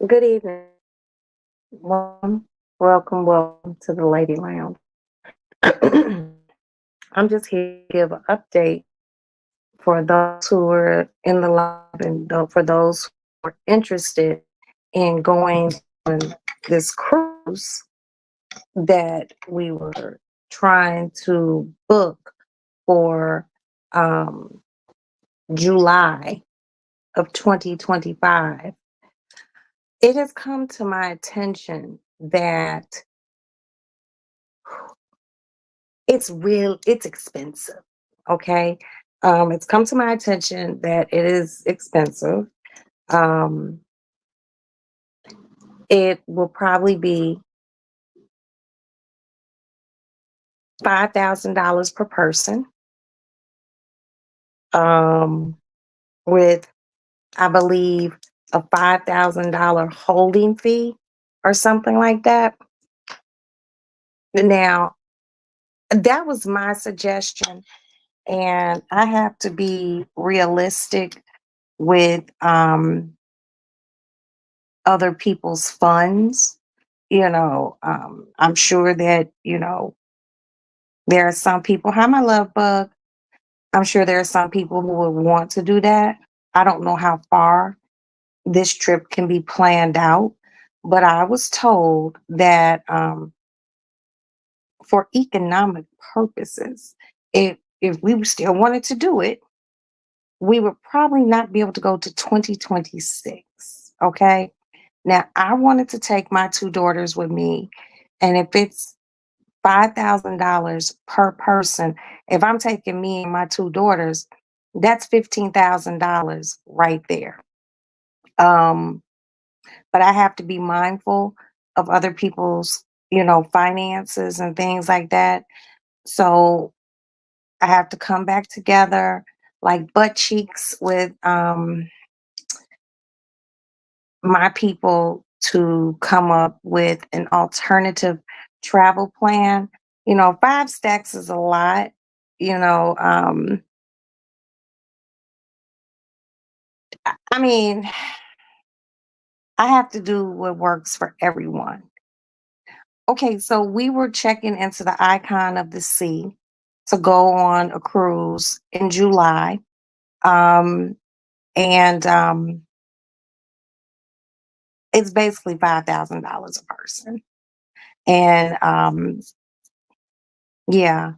Good evening. Welcome to the Lady Lounge. I'm just here to give an update for those who are in the lab and for those who are interested in going on this cruise that we were trying to book for um, July of 2025. It has come to my attention that it's expensive. Okay. It's come to my attention that it is expensive. Um, it will probably be $5,000 per person, um, with, I believe, a $5,000 holding fee or something like that. Now, that was my suggestion, and I have to be realistic with other people's funds. I'm sure that, there are some people, hi, my love bug. I'm sure there are some people who would want to do that. I don't know how far this trip can be planned out, but I was told that for economic purposes, if we still wanted to do it, we would probably not be able to go to 2026. Okay. Now, I wanted to take my two daughters with me, and if it's $5,000 per person, if I'm taking me and my two daughters, that's $15,000 right there. Um, but I have to be mindful of other people's, finances and things like that. So I have to come back together like butt cheeks with my people to come up with an alternative travel plan. 5 stacks is a lot. You know, um, I mean, I have to do what works for everyone. Okay, so we were checking into the Icon of the Sea to go on a cruise in July. Um, and it's basically $5,000 a person. And yeah,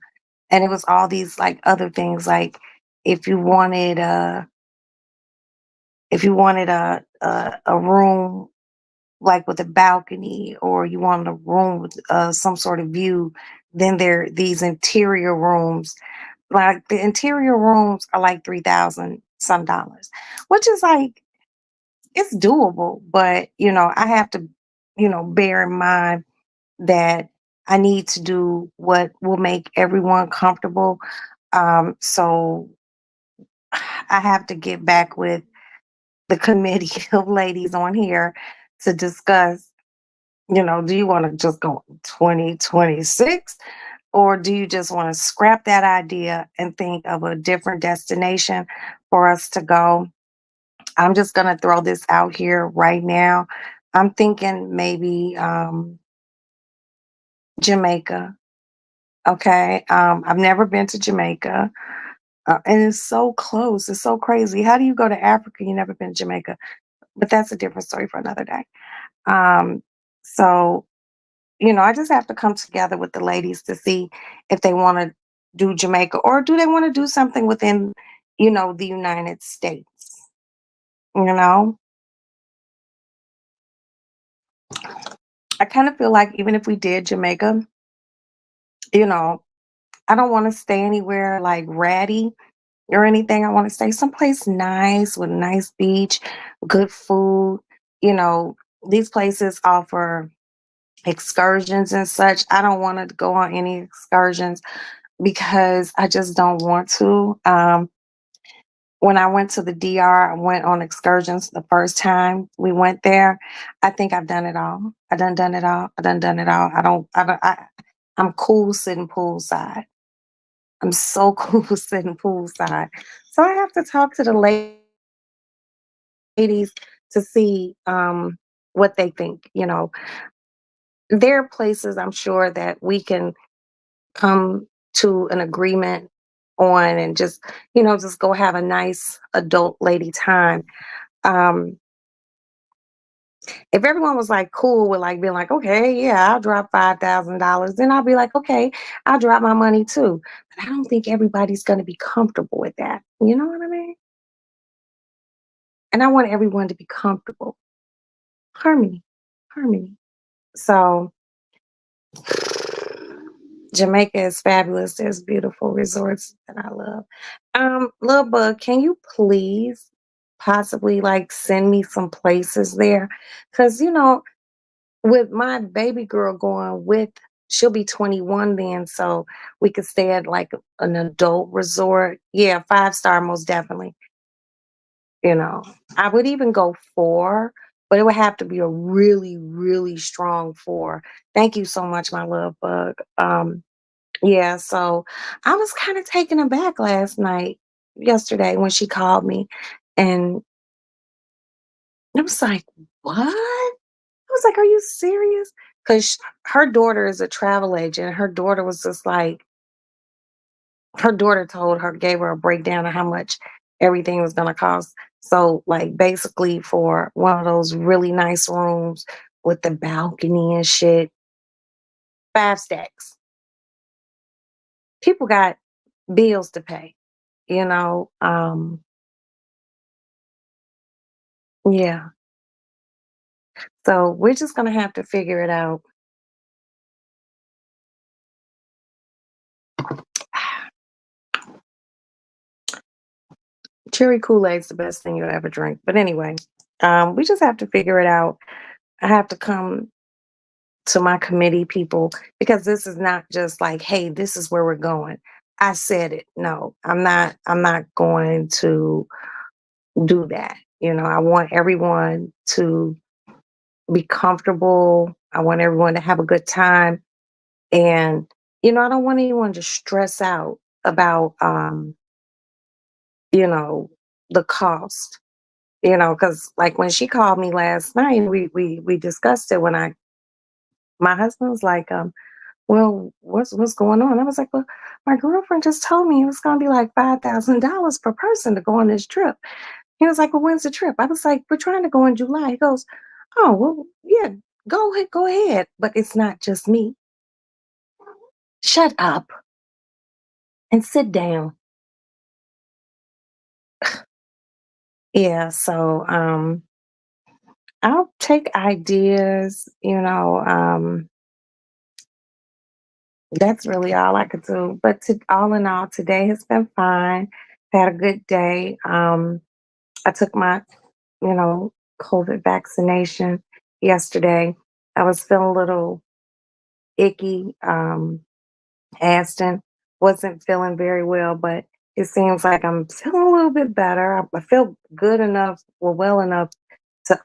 and it was all these like other things like if you wanted a room like with a balcony, or you wanted a room with some sort of view, then there are these interior rooms. Like the interior rooms are like 3,000 some dollars, which is like it's doable, but I have to bear in mind that I need to do what will make everyone comfortable. So I have to get back with the committee of ladies on here to discuss, do you want to just go 2026, or do you just want to scrap that idea and think of a different destination for us to go? I'm just going to throw this out here right now. I'm thinking maybe Jamaica. Okay. I've never been to Jamaica. And it's so close. It's so crazy. How do you go to Africa? You never been to Jamaica? But that's a different story for another day. Um, so, I just have to come together with the ladies to see if they want to do Jamaica, or do they want to do something within, the United States. You know, I kind of feel like even if we did Jamaica, you know, I don't want to stay anywhere like ratty or anything. I want to stay someplace nice with a nice beach, good food. You know, these places offer excursions and such. I don't want to go on any excursions because I just don't want to. When I went to the DR, I went on excursions the first time we went there. I think I've done it all. I done it all. I done it all. I'm cool sitting poolside. I'm so cool sitting poolside. So I have to talk to the ladies to see what they think. There are places I'm sure that we can come to an agreement on and just go have a nice adult lady time. Um, if everyone was like cool with like being like, okay, yeah, I'll drop $5,000, then I'll be like, okay, I'll drop my money too. But I don't think everybody's going to be comfortable with that. You know what I mean? And I want everyone to be comfortable. Harmony, harmony. So Jamaica is fabulous. There's beautiful resorts that I love. Lil Bug, can you please possibly like send me some places there? Because with my baby girl going with, she'll be 21 then, so we could stay at like an adult resort. Yeah, 5 star most definitely. You know, I would even go 4, but it would have to be a really, really strong 4. Thank you so much, my love bug. Yeah, so I was kind of taken aback yesterday when she called me, and I was like, "What?" I was like, "Are you serious?" Because her daughter is a travel agent. Her daughter gave her a breakdown of how much everything was going to cost. So, like, basically, for one of those really nice rooms with the balcony and shit, 5 stacks. People got bills to pay, you know. Yeah. So we're just gonna have to figure it out. Cherry Kool-Aid's the best thing you'll ever drink. But anyway, we just have to figure it out. I have to come to my committee people because this is not just like, hey, this is where we're going. I said it. No, I'm not going to do that. I want everyone to be comfortable. I want everyone to have a good time. And, I don't want anyone to stress out about you know, the cost, because like when she called me last night, we discussed it my husband was like, well, what's going on? I was like, well, my girlfriend just told me it was gonna be like $5,000 per person to go on this trip. He was like, well, when's the trip? I was like, we're trying to go in July. He goes, oh, well, yeah, go ahead. But it's not just me. Shut up and sit down. Yeah, so I'll take ideas, that's really all I could do. But all in all, today has been fine. Had a good day. I took my, you know, COVID vaccination yesterday. I was feeling a little icky. Aston wasn't feeling very well, but it seems like I'm feeling a little bit better. I feel good enough, well enough to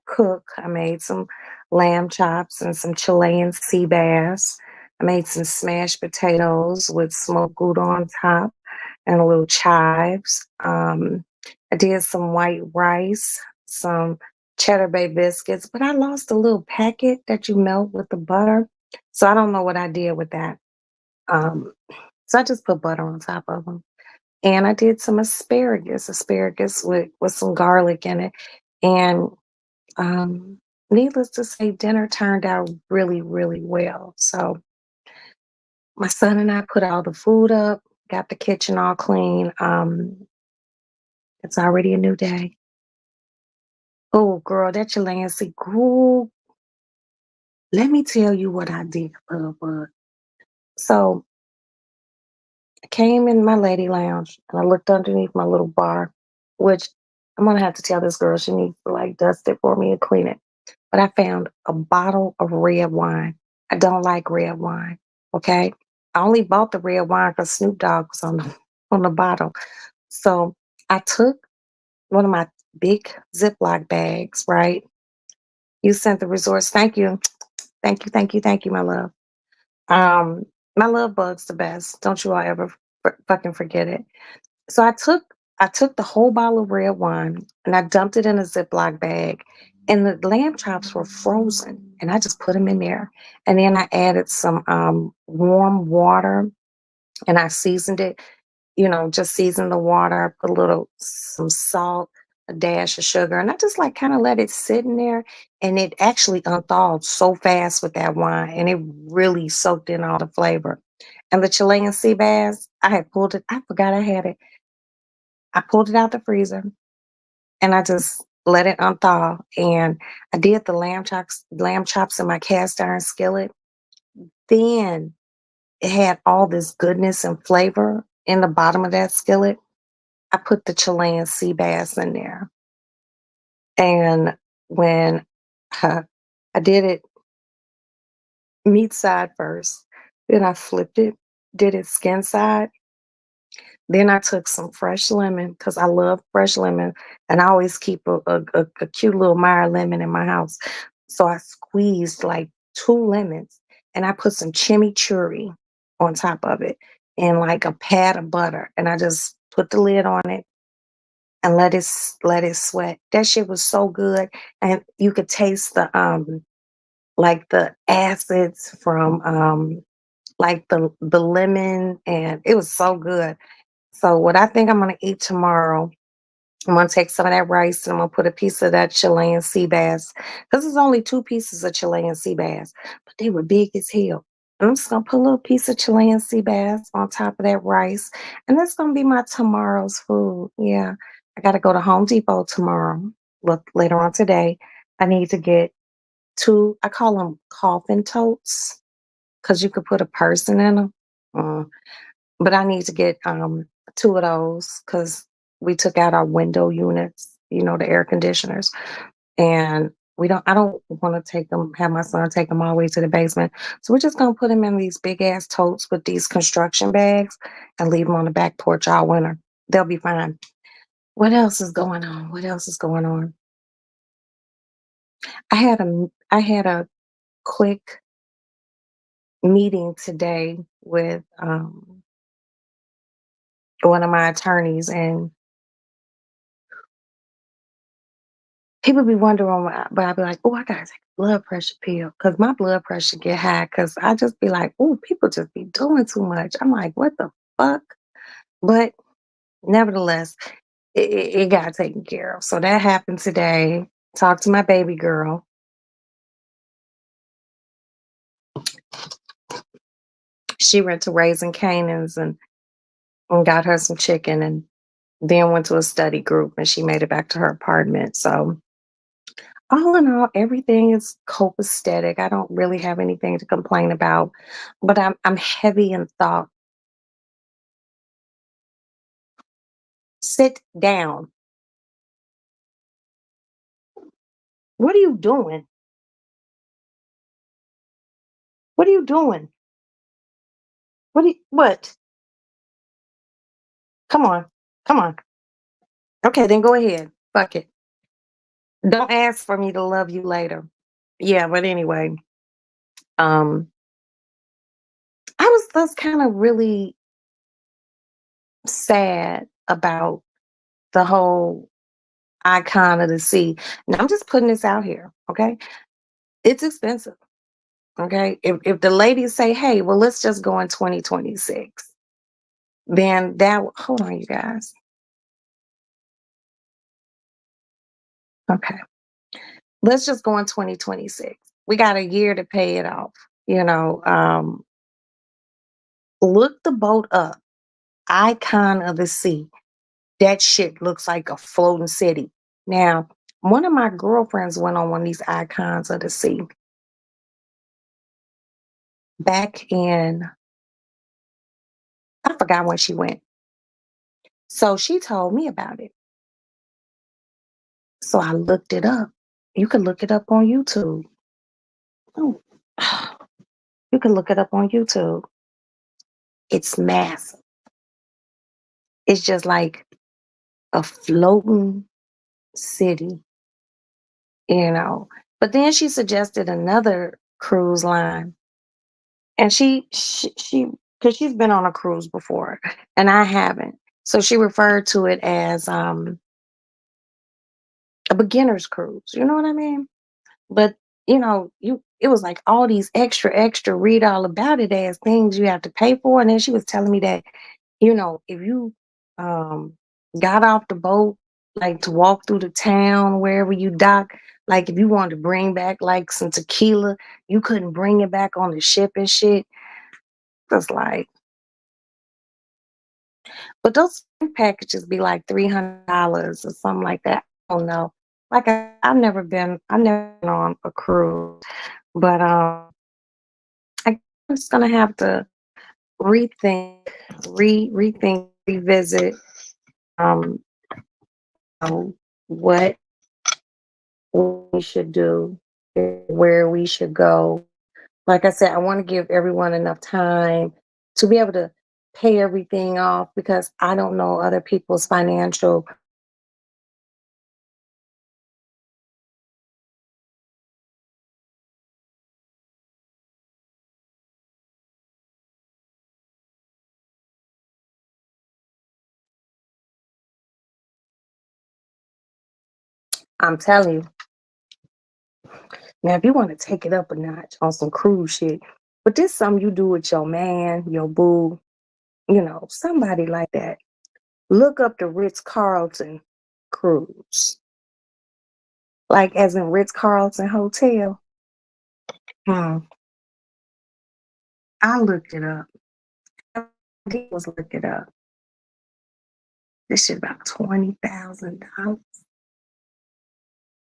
cook. I made some lamb chops and some Chilean sea bass. I made some smashed potatoes with smoked gouda on top and a little chives. I did some white rice, some cheddar bay biscuits, but I lost a little packet that you melt with the butter. So I don't know what I did with that. Um, so I just put butter on top of them. And I did some asparagus with some garlic in it. And needless to say, dinner turned out really, really well. So my son and I put all the food up, got the kitchen all clean. It's already a new day. Oh, girl, that Chilean sea, girl, let me tell you what I did, bud. So I came in my lady lounge and I looked underneath my little bar, which I'm gonna have to tell this girl she needs to like dust it for me and clean it. But I found a bottle of red wine. I don't like red wine. Okay. I only bought the red wine because Snoop Dogg was on the on the bottle. So I took one of my big Ziploc bags, right? You sent the resource. Thank you. Thank you. Thank you. Thank you, my love. Um, my love bug's the best. Don't you all ever fucking forget it. So I took the whole bottle of red wine and I dumped it in a Ziploc bag and the lamb chops were frozen, and I just put them in there, and then I added some warm water, and I seasoned it. Just season the water, put a little some salt, a dash of sugar, and I just like kind of let it sit in there, and it actually unthawed so fast with that wine, and it really soaked in all the flavor. And the Chilean sea bass, I had pulled it. I forgot I had it. I pulled it out the freezer, and I just let it unthaw. And I did the lamb chops in my cast iron skillet. Then it had all this goodness and flavor in the bottom of that skillet. I put the Chilean sea bass in there. And when uh, I did it meat side first, then I flipped it, did it skin side. Then I took some fresh lemon because I love fresh lemon, and I always keep a cute little Meyer lemon in my house. So I squeezed like two lemons, and I put some chimichurri on top of it, and like a pat of butter, and I just put the lid on it and let it sweat. That shit was so good, and you could taste the acids from like the lemon, and it was so good. So what I think I'm gonna eat tomorrow, I'm gonna take some of that rice and I'm gonna put a piece of that Chilean sea bass. Because there's only two pieces of Chilean sea bass, but they were big as hell. And I'm just gonna put a little piece of Chilean sea bass on top of that rice. And that's gonna be my tomorrow's food. Yeah. I gotta go to Home Depot tomorrow. Look later on today. I need to get two, I call them coffin totes, because you could put a person in them. But I need to get two of those because we took out our window units, the air conditioners, and I don't want to have my son take them all the way to the basement. So we're just gonna put them in these big ass totes with these construction bags and leave them on the back porch all winter. They'll be fine. What else is going on? What else is going on? I had a quick meeting today with one of my attorneys, and people be wondering why, but I be like, "Oh, I gotta take a blood pressure pill because my blood pressure get high." Because I just be like, "Oh, people just be doing too much." I'm like, "What the fuck?" But nevertheless, it got taken care of. So that happened today. Talked to my baby girl. She went to Raising Canaans and got her some chicken, and then went to a study group, and she made it back to her apartment. So all in all, everything is copacetic. I don't really have anything to complain about, but I'm heavy in thought. Sit down. What are you doing? What are you doing? What? Come on. Come on. Okay, then go ahead. Fuck it. Don't ask for me to love you later. Yeah, but anyway, um, I was kind of really sad about the whole icon of the sea. Now I'm just putting this out here, okay? It's expensive. Okay. If the ladies say, hey, well, let's just go in 2026, then hold on, you guys. Okay. Let's just go in 2026. We got a year to pay it off. You know, look the boat up. Icon of the sea. That shit looks like a floating city. Now, one of my girlfriends went on one of these icons of the sea back in, I forgot when she went. So she told me about it. So I looked it up. You can look it up on YouTube. Oh, you can look it up on YouTube. It's massive. It's just like a floating city, you know. But then she suggested another cruise line, and because she's been on a cruise before, and I haven't. So she referred to it as a beginner's cruise. You know what I mean? But you it was like all these extra read all about it as things you have to pay for. And then she was telling me that, if you um got off the boat, like to walk through the town wherever you dock, like if you wanted to bring back like some tequila, you couldn't bring it back on the ship and shit. It's like, but those packages be like $300 or something like that. I don't know. Like I've never been on a cruise, but I'm just gonna have to rethink, revisit, um, what we should do, where we should go. Like I said, I want to give everyone enough time to be able to pay everything off because I don't know other people's financial. I'm telling you. Now, if you want to take it up a notch on some cruise shit, but this something you do with your man, your boo, somebody like that. Look up the Ritz Carlton cruise, like as in Ritz Carlton Hotel. Hmm. I looked it up. I was look it up. This shit about $20,000.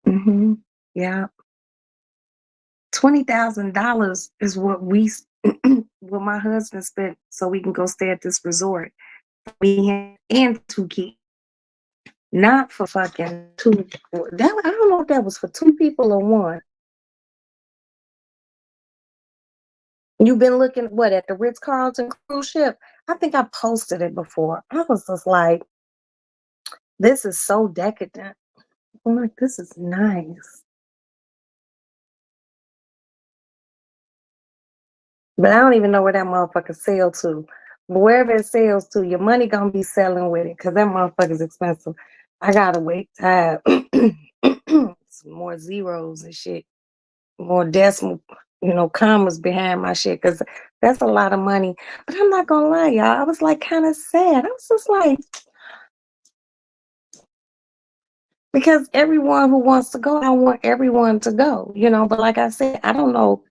Mm-hmm. Yeah, $20,000 is what what my husband spent so we can go stay at this resort. Me and two kids. Not for fucking two. That I don't know if that was for two people or one. You've been looking what at the Ritz Carlton cruise ship? I think I posted it before. I was just like, this is so decadent. I'm like, this is nice. But I don't even know where that motherfucker sell to. But wherever it sells to, your money gonna be selling with it because that motherfucker's expensive. I gotta wait time. Some more zeros and shit. More decimal, commas behind my shit because that's a lot of money. But I'm not gonna lie, y'all. I was like kind of sad. I was just like, because everyone who wants to go, I want everyone to go. But like I said, I don't know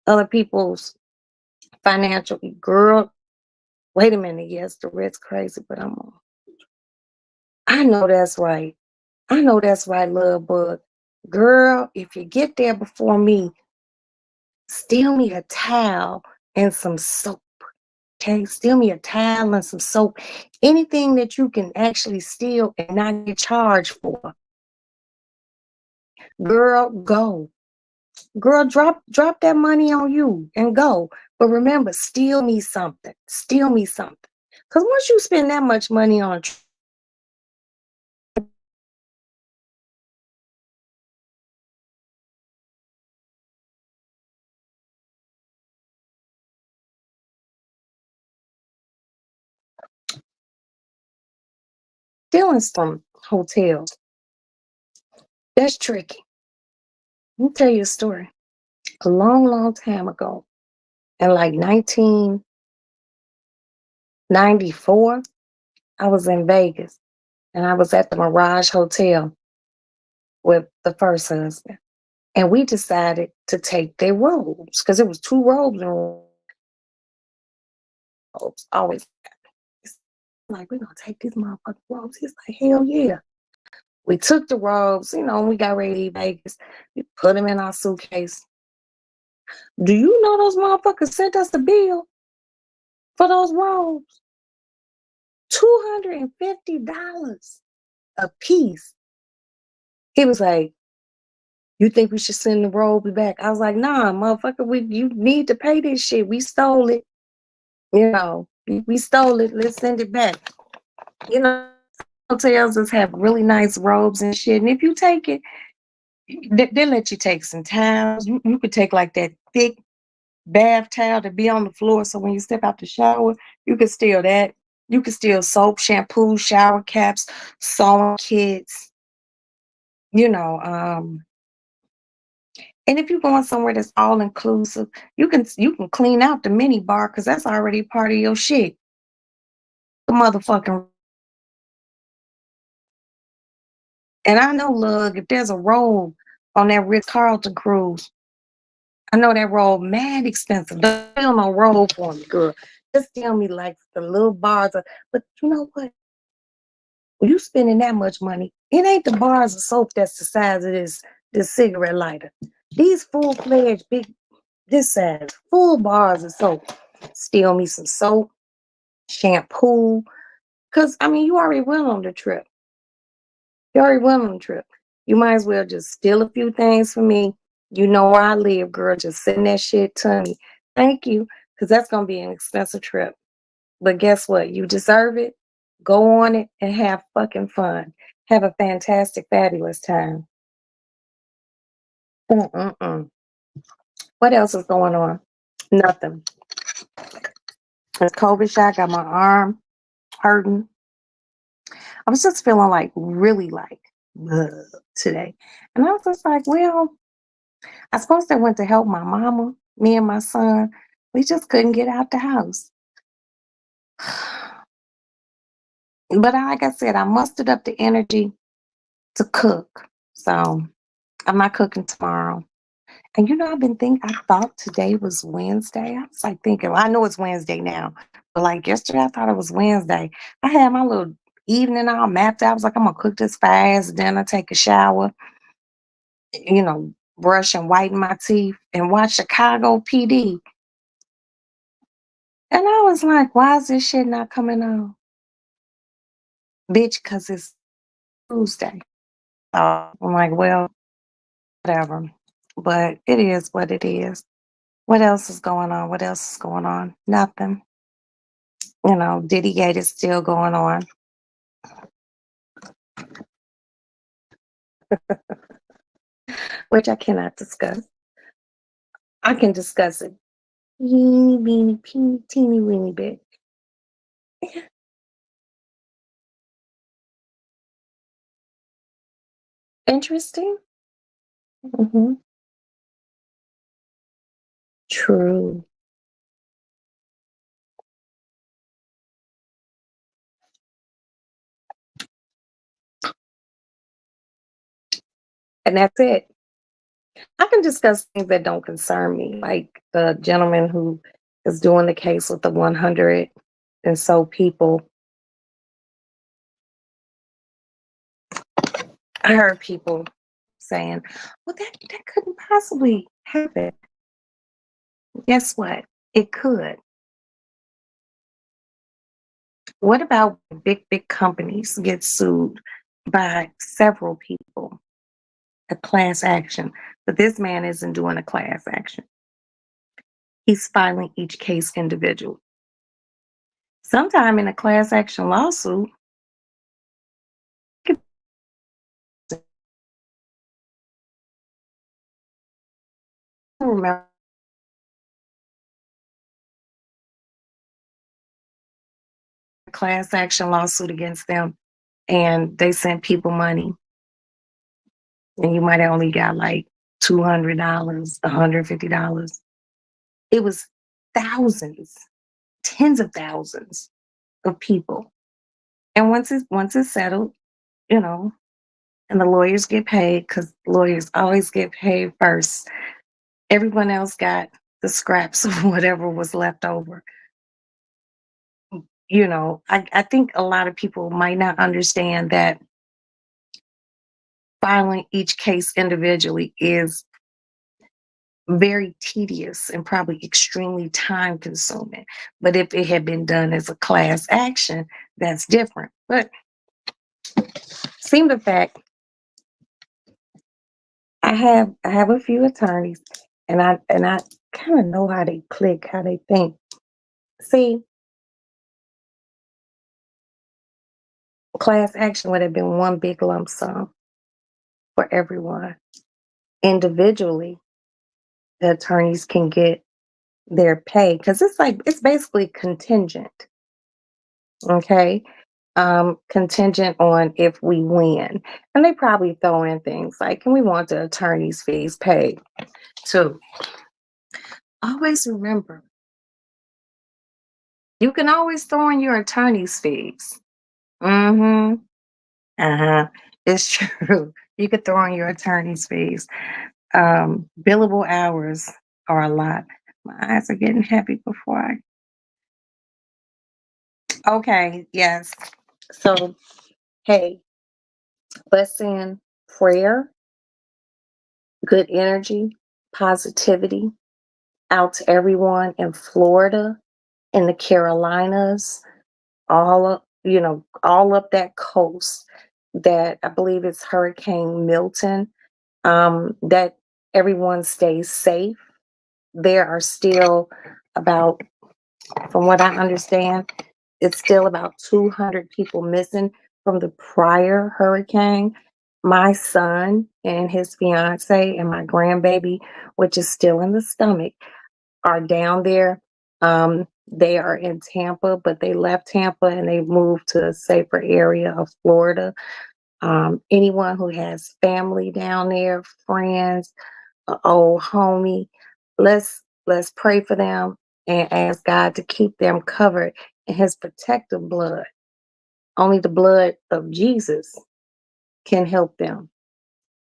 other people's financial girl. Wait a minute, yes, the red's crazy, but I know that's right. I know that's right, love bug. Girl, if you get there before me, steal me a towel and some soap. Okay, steal me a towel and some soap. Anything that you can actually steal and not get charged for. Girl, go. Girl, drop that money on you and go. But remember, steal me something. Steal me something. Because once you spend that much money on stealing some hotels, that's tricky. Let me tell you a story. A long, long time ago, in like 1994, I was in Vegas and I was at the Mirage Hotel with the first husband. And we decided to take their robes because it was two robes and robes. Always like, we're gonna take these motherfucking robes. He's like, hell yeah. We took the robes, and we got ready to leave Vegas. We put them in our suitcase. Do you know those motherfuckers sent us the bill for those robes? $250 a piece. He was like, you think we should send the robes back? I was like, nah, motherfucker, you need to pay this shit. We stole it. We stole it. Let's send it back. Hotels just have really nice robes and shit. And if you take it, they let you take some towels. You could take like that thick bath towel to be on the floor. So when you step out the shower, you could steal that. You could steal soap, shampoo, shower caps, sewing kits. you know, and if you're going somewhere that's all inclusive, you can clean out the mini bar because that's already part of your shit. The motherfucking and I know, look, if there's a roll on that Ritz Carlton cruise, I know that roll mad expensive. Don't tell no roll for me, girl. Just tell me like the little bars of, but you know what? When you spending that much money, it ain't the bars of soap that's the size of this cigarette lighter. These full-fledged big this size, full bars of soap. Steal me some soap, shampoo. Cause I mean you already went on the trip. You already went on the trip. You might as well just steal a few things from me. You know where I live, girl. Just send that shit to me. Thank you. Cause that's gonna be an expensive trip. But guess what? You deserve it. Go on it and have fucking fun. Have a fantastic, fabulous time. Mm-mm-mm. What else is going on? Nothing. This COVID shot got my arm hurting. I was just feeling like really like "Ugh," today. And I was just like, well, I suppose I went to help my mama, me and my son. We just couldn't get out the house. But like I said, I mustered up the energy to cook. So I'm not cooking tomorrow. And I've been thinking, I thought today was Wednesday. I was like thinking, well, I know it's Wednesday now, but like yesterday, I thought it was Wednesday. I had my little evening all mapped out. I was like, I'm gonna cook this fast, then I take a shower, brush and whiten my teeth and watch Chicago PD. And I was like, why is this shit not coming on? Bitch, because it's Tuesday. So I'm like, well, whatever. But it is what it is. What else is going on? What else is going on? Nothing. Diddy Gate is still going on. Which I cannot discuss. I can discuss it. Teeny, weeny, teeny, weeny bit. Interesting. Hmm. True. And that's it. I can discuss things that don't concern me, like the gentleman who is doing the case with the 100 and so people. I heard people saying, well, that couldn't possibly happen. Guess what? It could. What about big, big companies get sued by several people, a class action? But this man isn't doing a class action. He's filing each case individually. Sometime in a class action lawsuit, I don't remember a class action lawsuit against them, and they sent people money, and you might have only got like $200, $150. It was thousands, tens of thousands of people. And once it's settled, you know, and the lawyers get paid because lawyers always get paid first. Everyone else got the scraps of whatever was left over. I think a lot of people might not understand that filing each case individually is very tedious and probably extremely time consuming. But if it had been done as a class action, that's different. But seem the fact I have a few attorneys and I kind of know how they click, how they think. See, class action would have been one big lump sum for everyone. Individually, the attorneys can get their pay because it's basically contingent. Okay. contingent on if we win. And they probably throw in things like, and we want the attorney's fees paid too. Always remember, you can always throw in your attorney's fees. Mm-hmm. Uh-huh. It's true. You could throw in your attorney's fees. Billable hours are a lot. My eyes are getting heavy before I. Okay, yes. So, hey, let's send prayer, good energy, positivity out to everyone in Florida, in the Carolinas, all up, all up that coast that I believe it's Hurricane Milton. That everyone stays safe. There are still about, from what I understand, it's still about 200 people missing from the prior hurricane. My son and his fiance and my grandbaby, which is still in the stomach, are down there. They are in Tampa, but they left Tampa and they moved to a safer area of Florida. Anyone who has family down there, friends, an old homie, let's pray for them and ask God to keep them covered in His protective blood. Only the blood of Jesus can help them,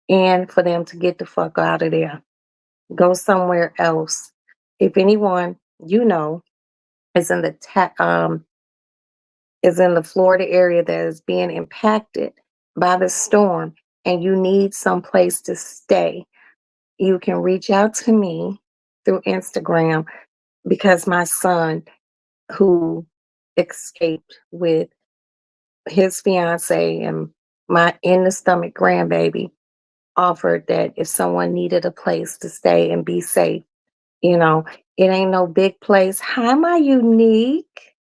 and for them to get the fuck out of there, go somewhere else. If anyone you know is in the is in the Florida area that is being impacted by the storm, and you need some place to stay, you can reach out to me through Instagram, because my son, who escaped with his fiance and my in the stomach grandbaby, offered that if someone needed a place to stay and be safe, you know, it ain't no big place. Hi, my unique.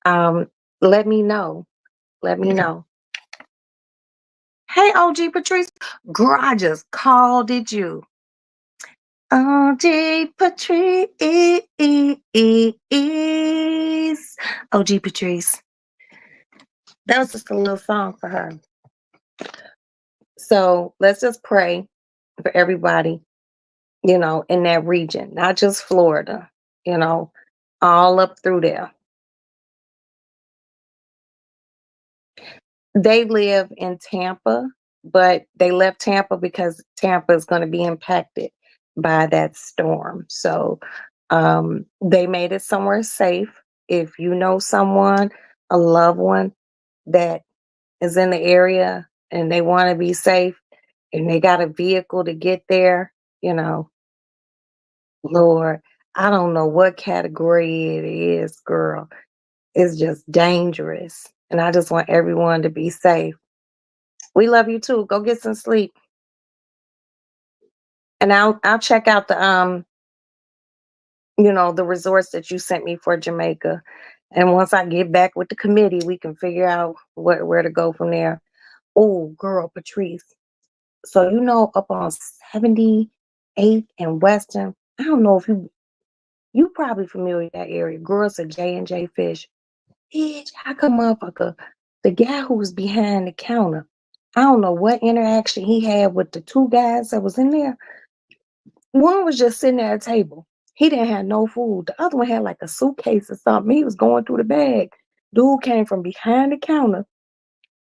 Um, let me know. Let me know. Hey, OG Patrice. Girl, I just called it you. OG Patrice. OG Patrice. That was just a little song for her. So let's just pray for everybody, in that region, not just Florida, you know, all up through there. They live in Tampa, but they left Tampa because Tampa is going to be impacted by that storm. So they made it somewhere safe. If you know someone, a loved one that is in the area and they want to be safe and they got a vehicle to get there, Lord, I don't know what category it is, girl. It's just dangerous. And I just want everyone to be safe. We love you too. Go get some sleep. And I'll check out the resorts that you sent me for Jamaica. And once I get back with the committee, we can figure out where to go from there. Oh, girl, Patrice. So up on 78th and Western. I don't know if you probably familiar with that area. Girls at J&J Fish. Bitch, how come motherfucker, the guy who was behind the counter, I don't know what interaction he had with the two guys that was in there. One was just sitting at a table. He didn't have no food. The other one had like a suitcase or something. He was going through the bag. Dude came from behind the counter,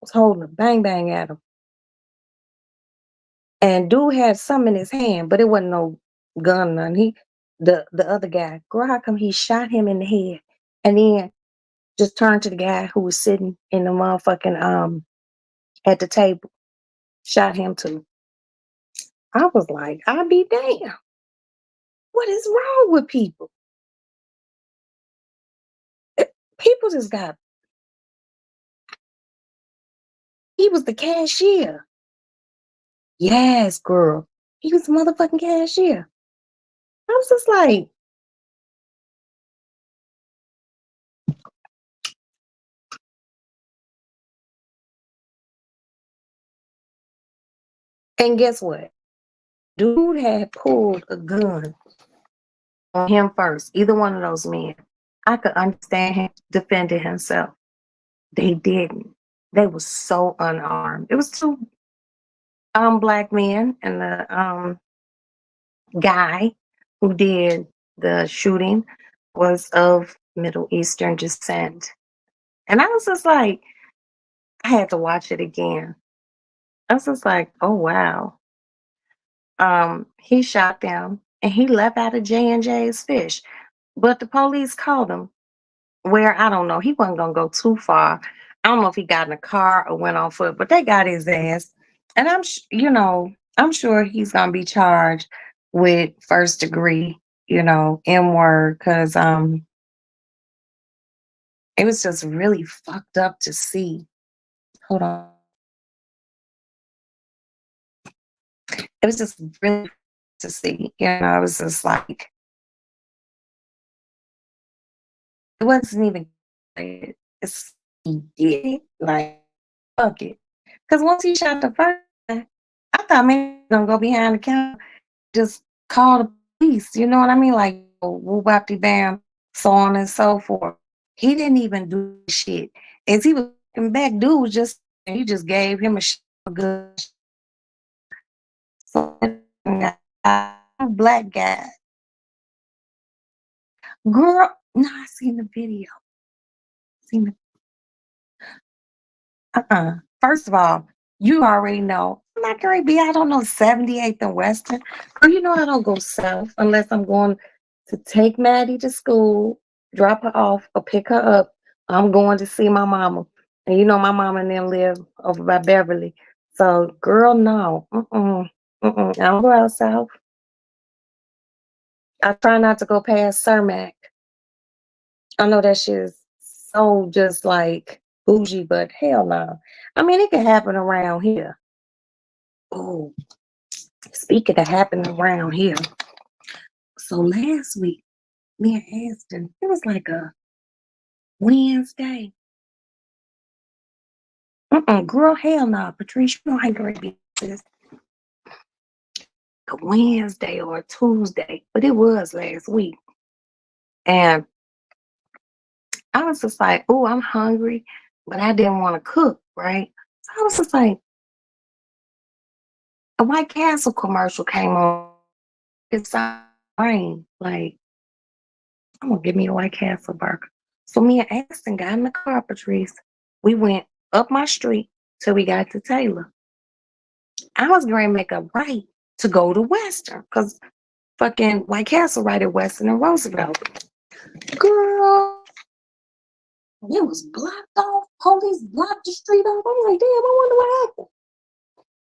was holding a bang bang at him. And dude had something in his hand, but it wasn't no gun, none. The other guy, girl, how come he shot him in the head? And then just turned to the guy who was sitting in the motherfucking at the table, shot him too. I was like, I'll be damned. What is wrong with people? People just got. He was the cashier. Yes, girl. He was the motherfucking cashier. I was just like, and guess what? Dude had pulled a gun on him first. Either one of those men. I could understand him defending himself. They didn't. They were so unarmed. It was two black men and the guy who did the shooting was of Middle Eastern descent. And I was just like, I had to watch it again. I was just like, oh wow. He shot them and he left out of J&J's fish. But the police called him where I don't know. He wasn't gonna go too far. I don't know if he got in a car or went on foot, but they got his ass. And I'm sure he's gonna be charged with first degree, M word, because it was just really fucked up to see. Hold on. It was just really to see, it was just like it wasn't even it's he did it, like fuck it. Because once he shot the first guy, I thought maybe he was gonna go behind the counter, just call the police, you know what I mean? Like whoop bam, so on and so forth. He didn't even do shit. As he was looking back, dude was just he just gave him a good so black guy. Girl, no, I seen the video. Seen the First of all, you already know I'm not gonna be out on no 78th and Western. Girl, you know I don't go south unless I'm going to take Maddie to school, drop her off, or pick her up. I'm going to see my mama. And my mama and them live over by Beverly. So, girl, no. I don't go out south. I try not to go past Cermak. I know that shit is so just like bougie, but hell no. I mean, it can happen around here. Oh, speaking of happening around here. So last week, me and Aston, it was like a Wednesday. Girl, hell no, Patricia, you know I ain't gonna be this a Wednesday or a Tuesday, but it was last week. And I was just like, oh, I'm hungry, but I didn't want to cook, right? So I was just like, a White Castle commercial came on. It's rain. Like, I'm gonna give me a White Castle burger. So me and Aston got in the car, Patrice. We went up my street till we got to Taylor. I was going to make a right to go to Western because fucking White Castle right at Western and Roosevelt. Girl, it was blocked off. Police blocked the street off. I'm like, damn, I wonder what happened.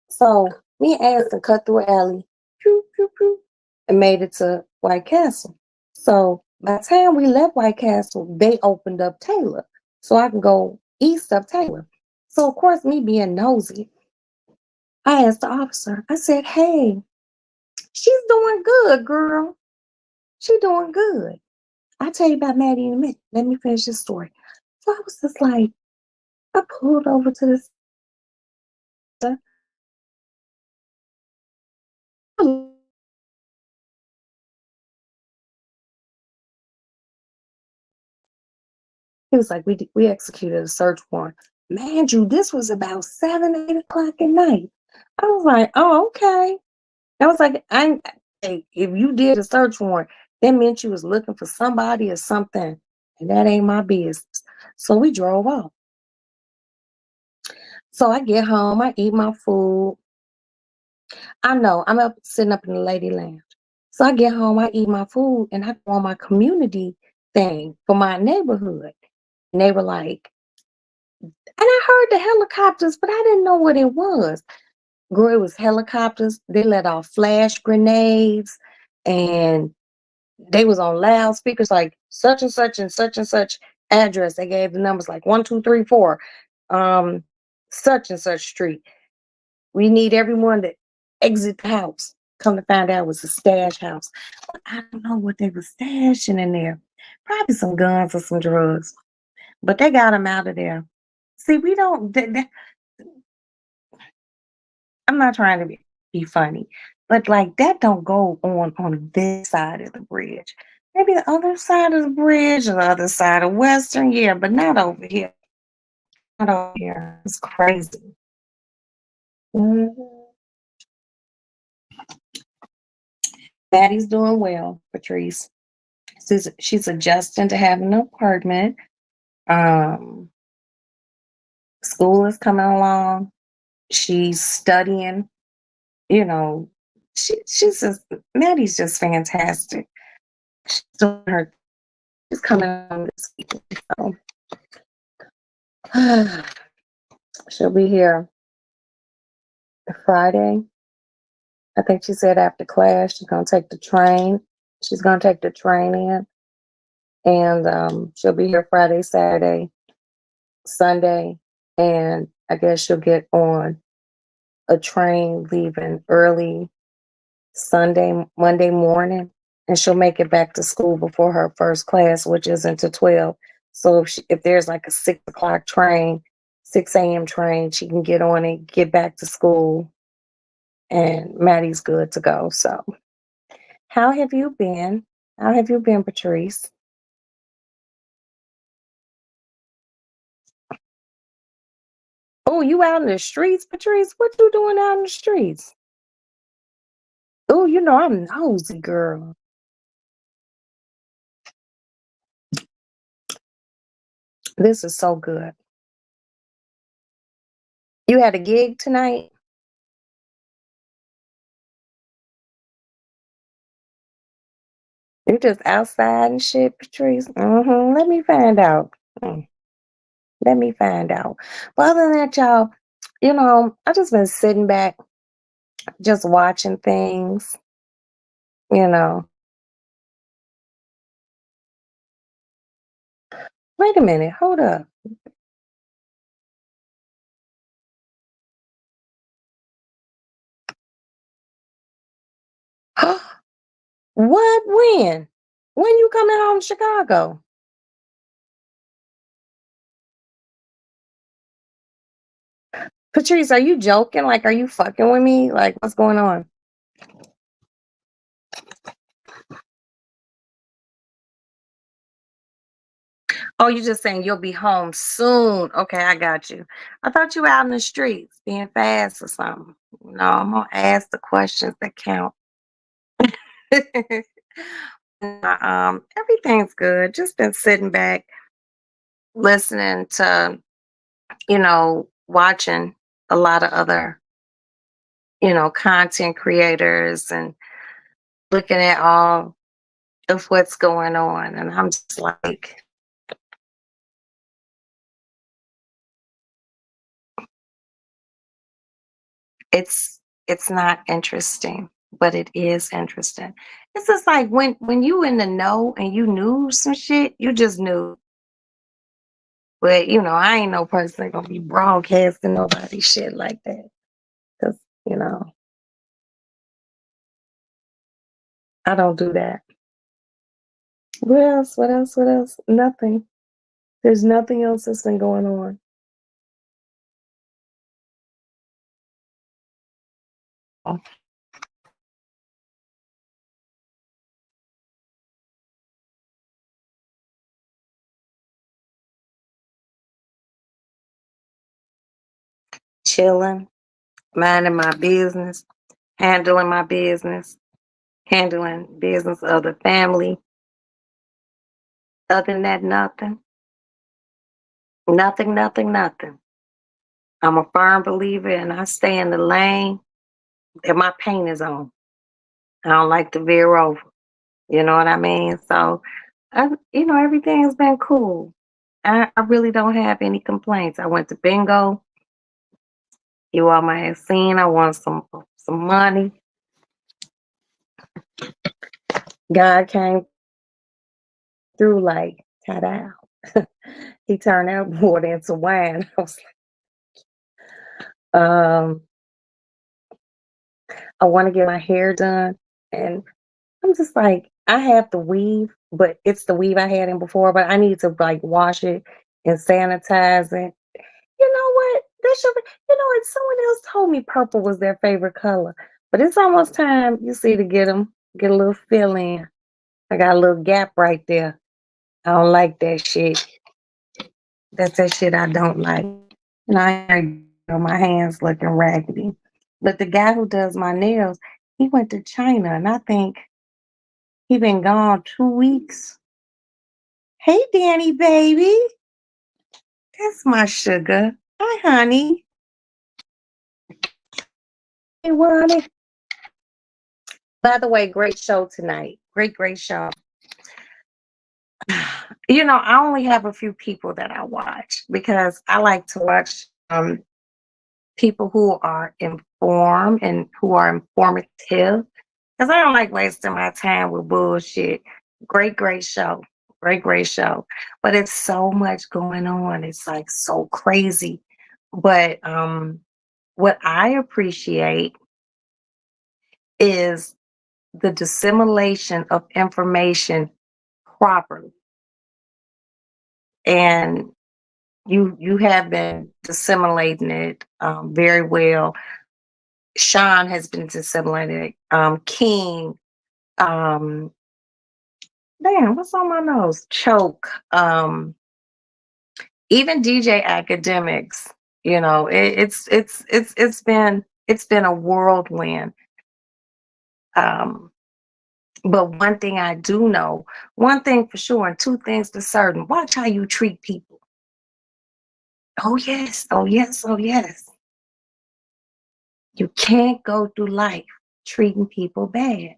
So me and Aston cut through an alley, pew, pew, pew, and made it to White Castle. So by the time we left White Castle, they opened up Taylor. So I can go east of Taylor. So of course, me being nosy, I asked the officer, I said, hey, she's doing good, girl. She doing good. I'll tell you about Maddie in a minute. Let me finish this story. So I was just like, I pulled over to this. He was like, we executed a search warrant. Man, you, this was about 7, 8 o'clock at night. I was like, oh, okay. I was like, hey, if you did a search warrant, that meant you was looking for somebody or something. And that ain't my business. So we drove off. So I get home, I eat my food. I know I'm up sitting up in the lady lounge. So I get home, I eat my food, and I go on my community thing for my neighborhood. And they were like, and I heard the helicopters, but I didn't know what it was. Girl, it was helicopters. They let off flash grenades, and they was on loudspeakers like such and such and such and such address. They gave the numbers like 1, 2, 3, 4, such and such street. We need everyone to exit the house. Come to find out it was a stash house. But I don't know what they were stashing in there. Probably some guns or some drugs. But they got them out of there. See, we don't. I'm not trying to be funny, but like that don't go on this side of the bridge. Maybe the other side of the bridge or the other side of Western, yeah, but not over here. out over here. It's crazy. Mhm. Maddie's doing well, Patrice. She's adjusting to having an apartment. Um, School is coming along. She's studying. You know, she's just Maddie's just fantastic. She's doing her. She's coming on this weekend, so she'll be here Friday. I think she said after class she's gonna take the train. She's gonna take the train in, and she'll be here Friday, Saturday, Sunday, and I guess she'll get on a train leaving early Monday morning, and she'll make it back to school before her first class, which is until 12. So if there's like a 6 o'clock train, 6 a.m. train, she can get on it, get back to school, and Maddie's good to go. So, how have you been? How have you been, Patrice? Oh, you out in the streets, Patrice? What you doing out in the streets? Oh, I'm nosy, girl. This is so good. You had a gig tonight? You're just outside and shit, Patrice. Let me find out. Mm, Let me find out. But other than that, y'all, I just been sitting back, just watching things. You know, wait a minute, hold up. What? When? When you coming home to Chicago? Patrice, are you joking? Like, are you fucking with me? Like, what's going on? Oh, you just saying you'll be home soon. Okay, I got you. I thought you were out in the streets being fast or something. No, I'm gonna ask the questions that count. Everything's good. Just been sitting back, listening to, watching a lot of other, content creators and looking at all of what's going on. And I'm just like, it's it's not interesting, but it is interesting. It's just like when you in the know and you knew some shit, you just knew. But I ain't no person that gonna be broadcasting nobody shit like that. Cause you know, I don't do that. What else? What else? What else? Nothing. There's nothing else that's been going on. Oh, chilling, minding my business, handling my business, handling business of the family. Other than that, nothing. Nothing, nothing, nothing. I'm a firm believer and I stay in the lane that my paint is on. I don't like to veer over. You know what I mean? So, everything has been cool. I really don't have any complaints. I went to bingo. You all might have seen. I won some money. God came through like ta-da. He turned that water into wine. I was like, I want to get my hair done, and I'm just like, I have the weave, but it's the weave I had in before, but I need to like wash it and sanitize it. You know what? That should be, what someone else told me purple was their favorite color. But it's almost time, you see, to get a little fill in. I got a little gap right there. I don't like that shit. That's that shit I don't like. And my hands looking raggedy. But the guy who does my nails, he went to China, and I think he been gone 2 weeks. Hey, Danny, baby. That's my sugar. Hi, honey. Hey, Ronnie. By the way, great show tonight. Great show. I only have a few people that I watch because I like to watch people who are informed and who are informative. Because I don't like wasting my time with bullshit. Great show. Great show. But it's so much going on. It's like so crazy. But what I appreciate is the dissemination of information properly. And you have been disseminating it very well. Sean has been disseminated. King, um, damn, what's on my nose? Choke. Even DJ Academics. It's been a whirlwind. Um, but one thing I do know, one thing for sure, and two things for certain. Watch how you treat people. Oh yes, oh yes, oh yes. You can't go through life treating people bad.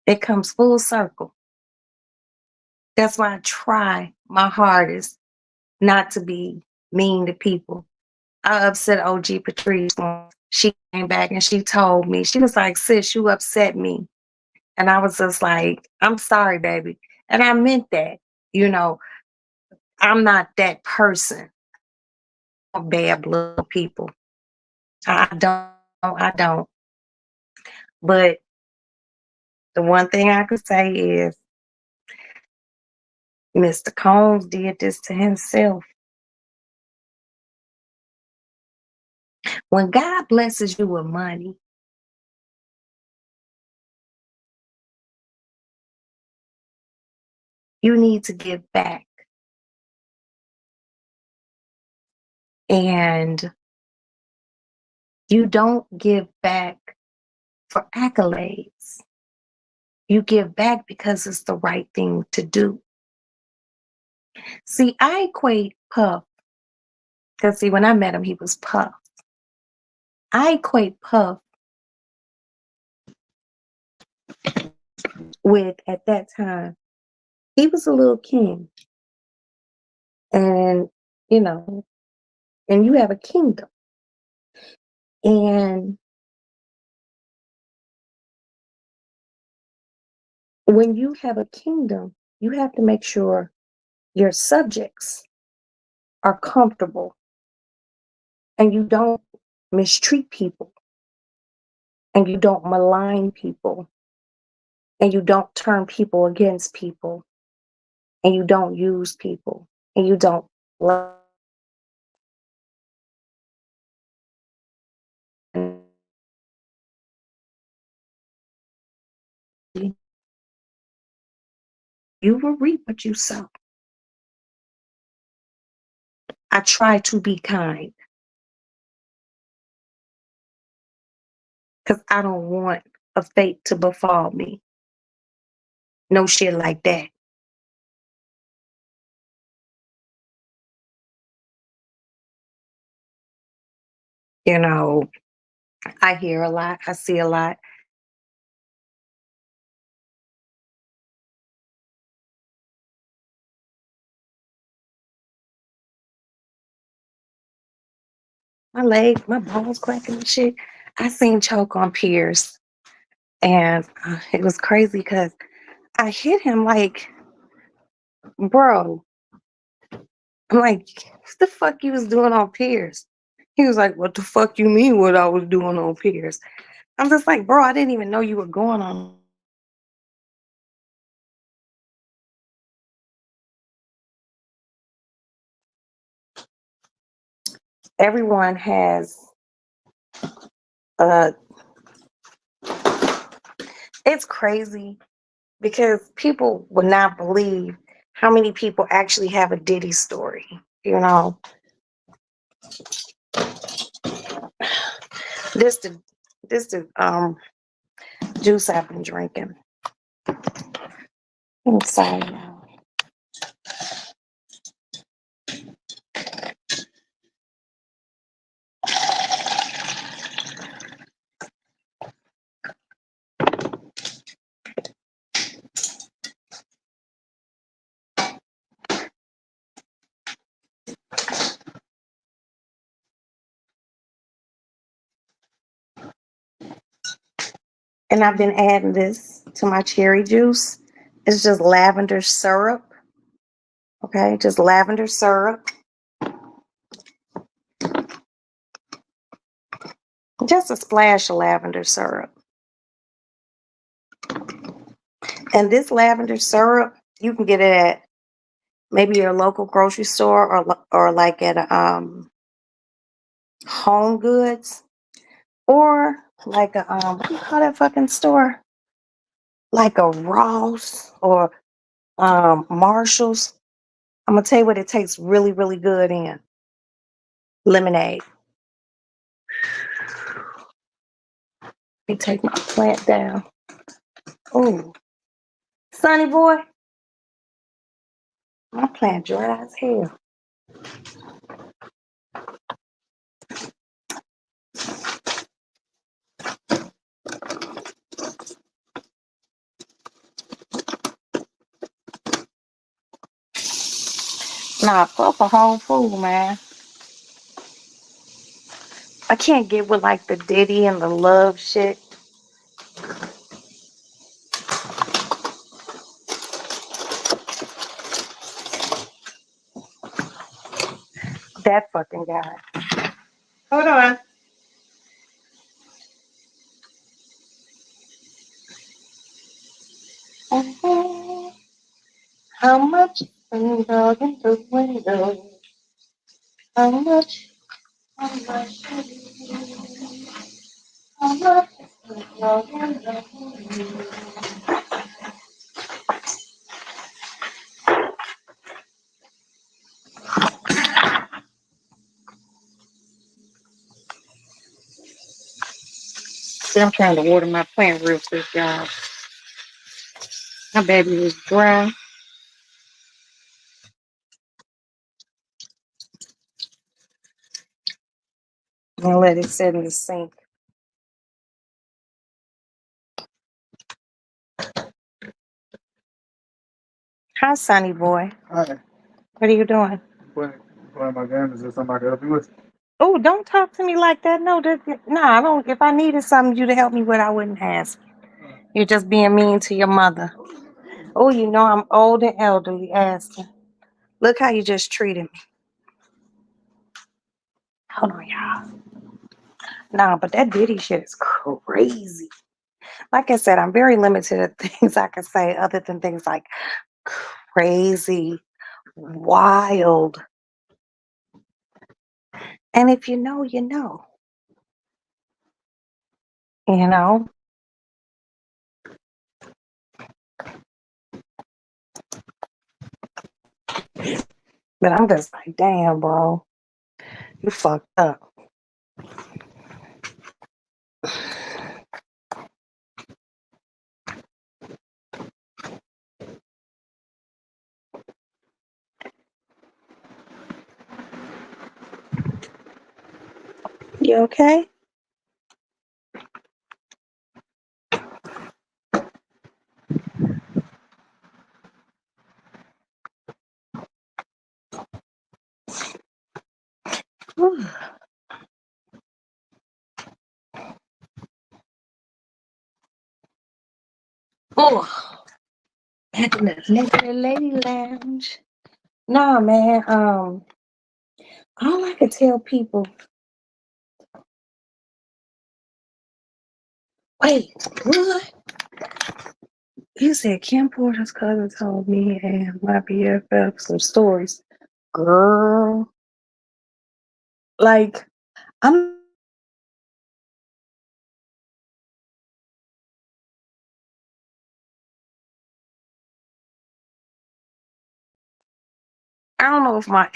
It comes full circle. That's why I try my hardest not to be mean to people. I upset OG Patrice once. She came back and she told me, she was like, sis, you upset me. And I was just like, I'm sorry, baby. And I meant that. You know, I'm not that person of bad blood people. I don't. But the one thing I could say is Mr. Combs did this to himself. When God blesses you with money, you need to give back. And you don't give back for accolades. You give back because it's the right thing to do. See, I equate Puff, because see, when I met him, he was Puff. I equate Puff with, at that time, he was a little king. And, you know, and you have a kingdom. And when you have a kingdom, you have to make sure your subjects are comfortable and you don't mistreat people and you don't malign people and you don't turn people against people and you don't use people and you don't lie. You will reap what you sow. I try to be kind because I don't want a fate to befall me. No shit like that. You know, I hear a lot, I see a lot. My leg, my bones cracking and shit. I seen Choke on Pierce, and it was crazy because I hit him like, bro. I'm like, what the fuck you was doing on Pierce? He was like, what the fuck you mean what I was doing on Pierce? I'm just like, bro, I didn't even know you were going on. Everyone has uh it's crazy because people would not believe how many people actually have a Diddy story? You know, this the this the juice I've been drinking. I'm sorry, y'all. And I've been adding this to my cherry juice. It's just lavender syrup. Okay, just lavender syrup. Just a splash of lavender syrup. And this lavender syrup, you can get it at maybe your local grocery store or like at Home Goods or like a what do you call that fucking store? Like a Ross or Marshalls. I'm gonna tell you what it tastes really, really good in lemonade. Let me take my plant down. Oh, Sonny boy, my plant dry as hell. Nah, fuck a whole food, man. I can't get with like the Diddy and the love shit. That fucking guy. Hold on. Mhm. How much dog in the window? How much? How much? How much dog in the window? See, I'm trying to water my plant real quick, y'all. My baby was dry. I'm gonna let it sit in the sink. Hi, Sonny boy. Hi. What are you doing? Playing my game. Is there somebody to help you with? Oh, don't talk to me like that. No, no, I don't. If I needed something you to help me with, I wouldn't ask. You're just being mean to your mother. Oh, you know I'm old and elderly. Asking. Look how you just treated me. Hold on, y'all. Nah, but that Diddy shit is crazy. Like I said, I'm very limited to things I can say other than things like crazy, wild. And if you know, you know. You know? But I'm just like, damn, bro. You fucked up. You okay? Oh, at the Naked Lady Lounge. Nah, man. All I could tell people. Wait, what? You said Kim Porter's cousin told me and my BFF some stories. Girl, like I'm I don't know if my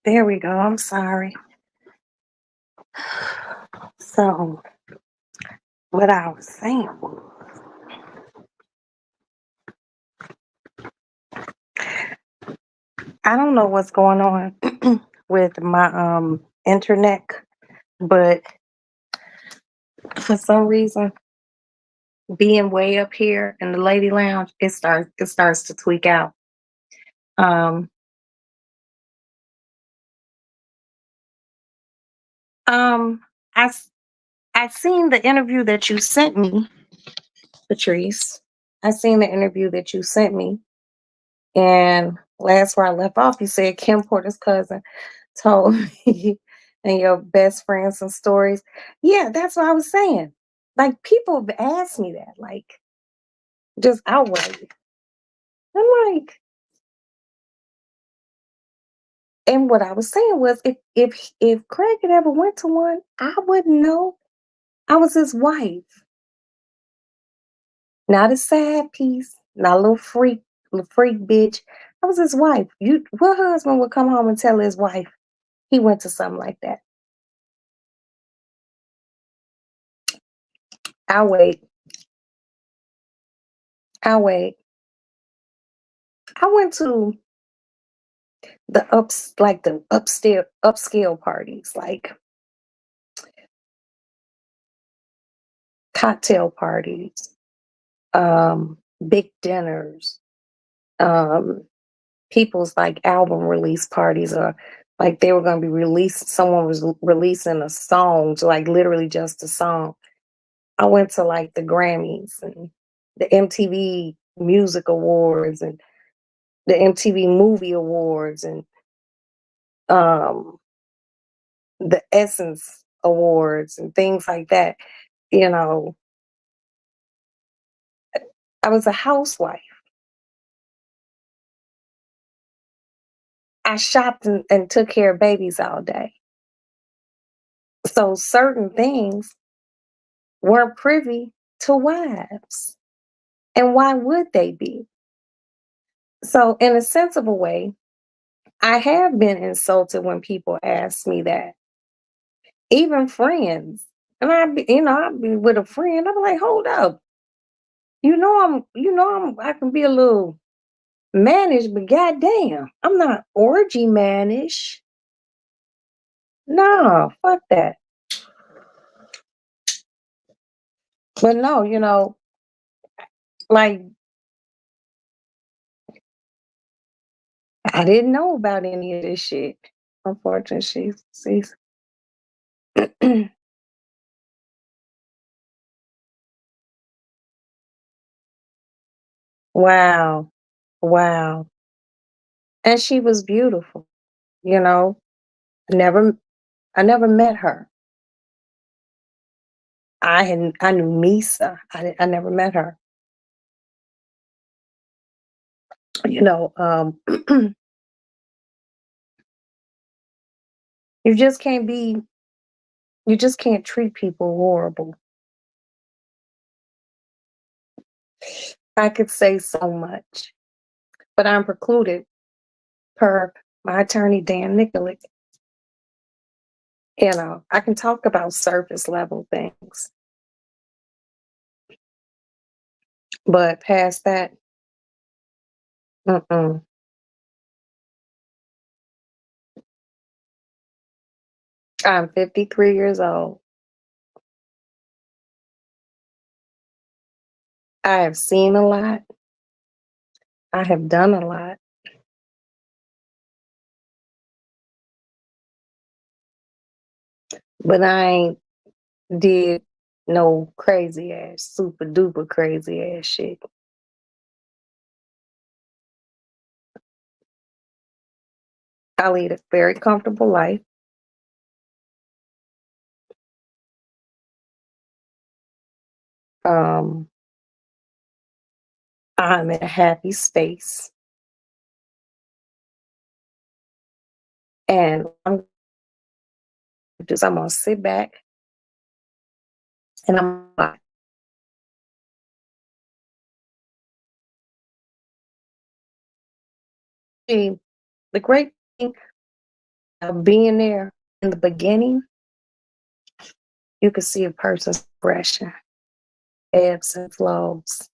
there we go. I'm sorry. So what I was saying was, I don't know what's going on with my internet, but for some reason, being way up here in the lady lounge, it starts to tweak out. Um, um, I s- I seen the interview that you sent me, Patrice. I seen the interview that you sent me, and last where I left off, you said Kim Porter's cousin told me and your best friends some stories. Yeah, that's what I was saying. Like people have asked me that, like just outright. I'm like, and what I was saying was, if Craig had ever went to one, I wouldn't know. I was his wife, not a sad piece, not a little freak bitch. I was his wife. What husband would come home and tell his wife he went to something like that? I'll wait. I'll wait. I went to the upscale parties, like cocktail parties, big dinners, um, people's like album release parties, or like they were going to be released. Someone was releasing a song, so like literally just a song. I went to like the Grammys and the MTV Music Awards and the MTV Movie Awards and um, the Essence Awards and things like that. You know, I was a housewife. I shopped and took care of babies all day. So certain things weren't privy to wives. And why would they be? So, in a sensible way, I have been insulted when people ask me that, even friends. And I'd be with a friend. I'm like, hold up. I can be a little mannish, but goddamn, I'm not orgy mannish. No, fuck that. But no, like I didn't know about any of this shit. Unfortunately, she's wow. Wow. And she was beautiful, you know. Never I never met her. I knew Misa. I never met her. You know, you just can't be you just can't treat people horrible. I could say so much, but I'm precluded per my attorney Dan Nikolic. I can talk about surface level things, but past that, mm-mm. I'm 53 years old. I have seen a lot. I have done a lot, but I ain't did no crazy ass, super duper crazy ass shit. I lead a very comfortable life. Um, I'm in a happy space, and I'm gonna sit back and see the great thing of being there in the beginning. You can see a person's progression, ebbs and flows.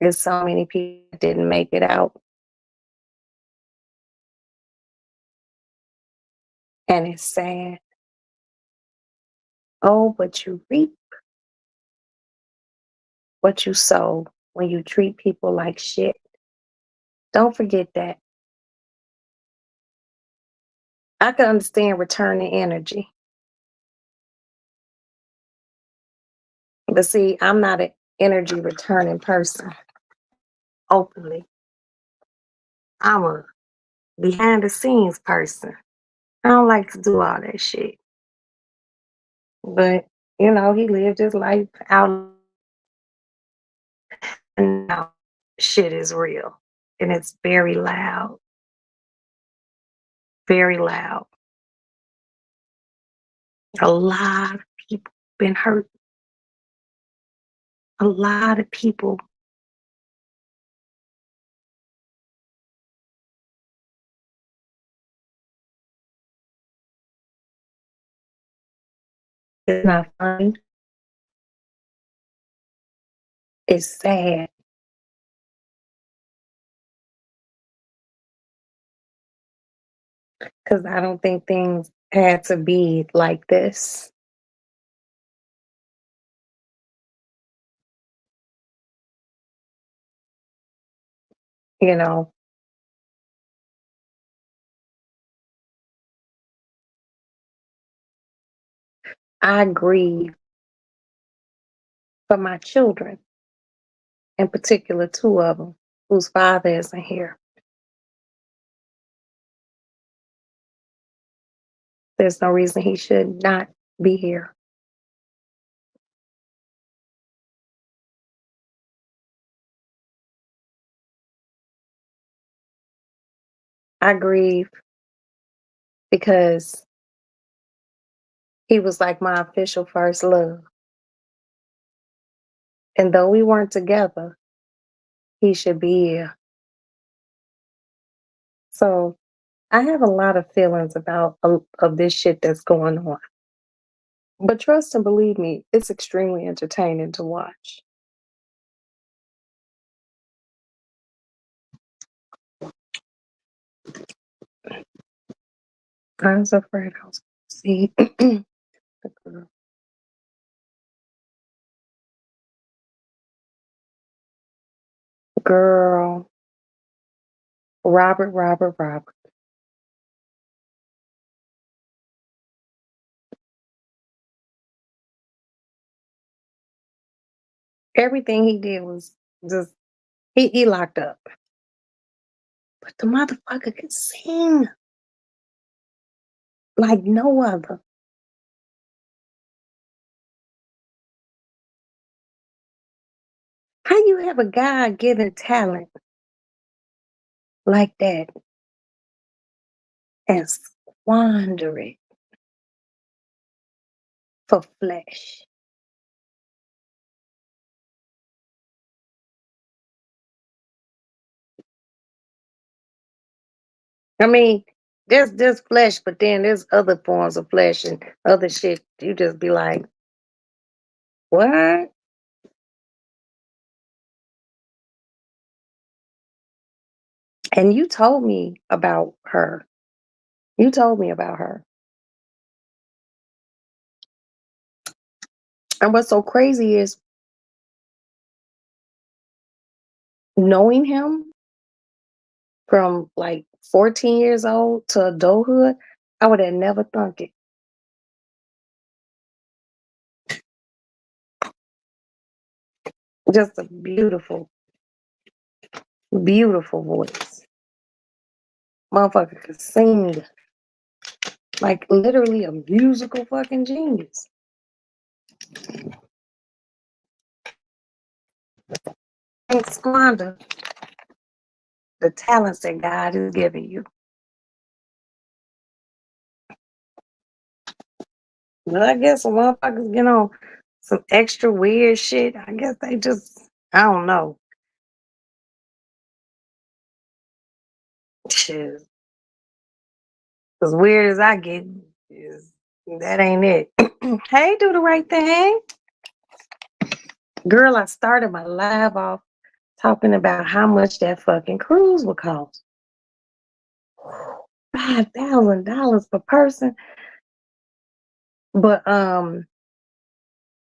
There's so many people that didn't make it out, and it's sad. Oh, but you reap what you sow when you treat people like shit. Don't forget that. I can understand returning energy, but see, I'm not an energy returning person openly. I'm a behind the scenes person. I don't like to do all that shit. But, he lived his life out and now shit is real. And it's very loud, very loud. A lot of people been hurt. A lot of people. It's not fun. It's sad because I don't think things had to be like this. You know, I grieve for my children, in particular, two of them whose father isn't here. There's no reason he should not be here. I grieve because he was like my official first love. And though we weren't together, he should be here. So I have a lot of feelings about of this shit that's going on. But trust and believe me, it's extremely entertaining to watch. I was afraid I was see the girl. Girl, Robert. Everything he did was just he locked up. But the motherfucker could sing like no other. How you have a God given talent like that and squander it for flesh? I mean, there's flesh, but then there's other forms of flesh and other shit. You just be like, what? And you told me about her. You told me about her. And what's so crazy is knowing him from like 14 years old to adulthood, I would have never thunk it. Just a beautiful voice. Motherfucker could sing like literally a musical fucking genius. Can't squander the talents that God has given you. But I guess some motherfuckers get on some extra weird shit. I guess they just, I don't know. Shit. As weird as I get, is that ain't it. Hey, do the right thing. Girl, I started my live off talking about how much that fucking cruise would cost. $5,000 per person. But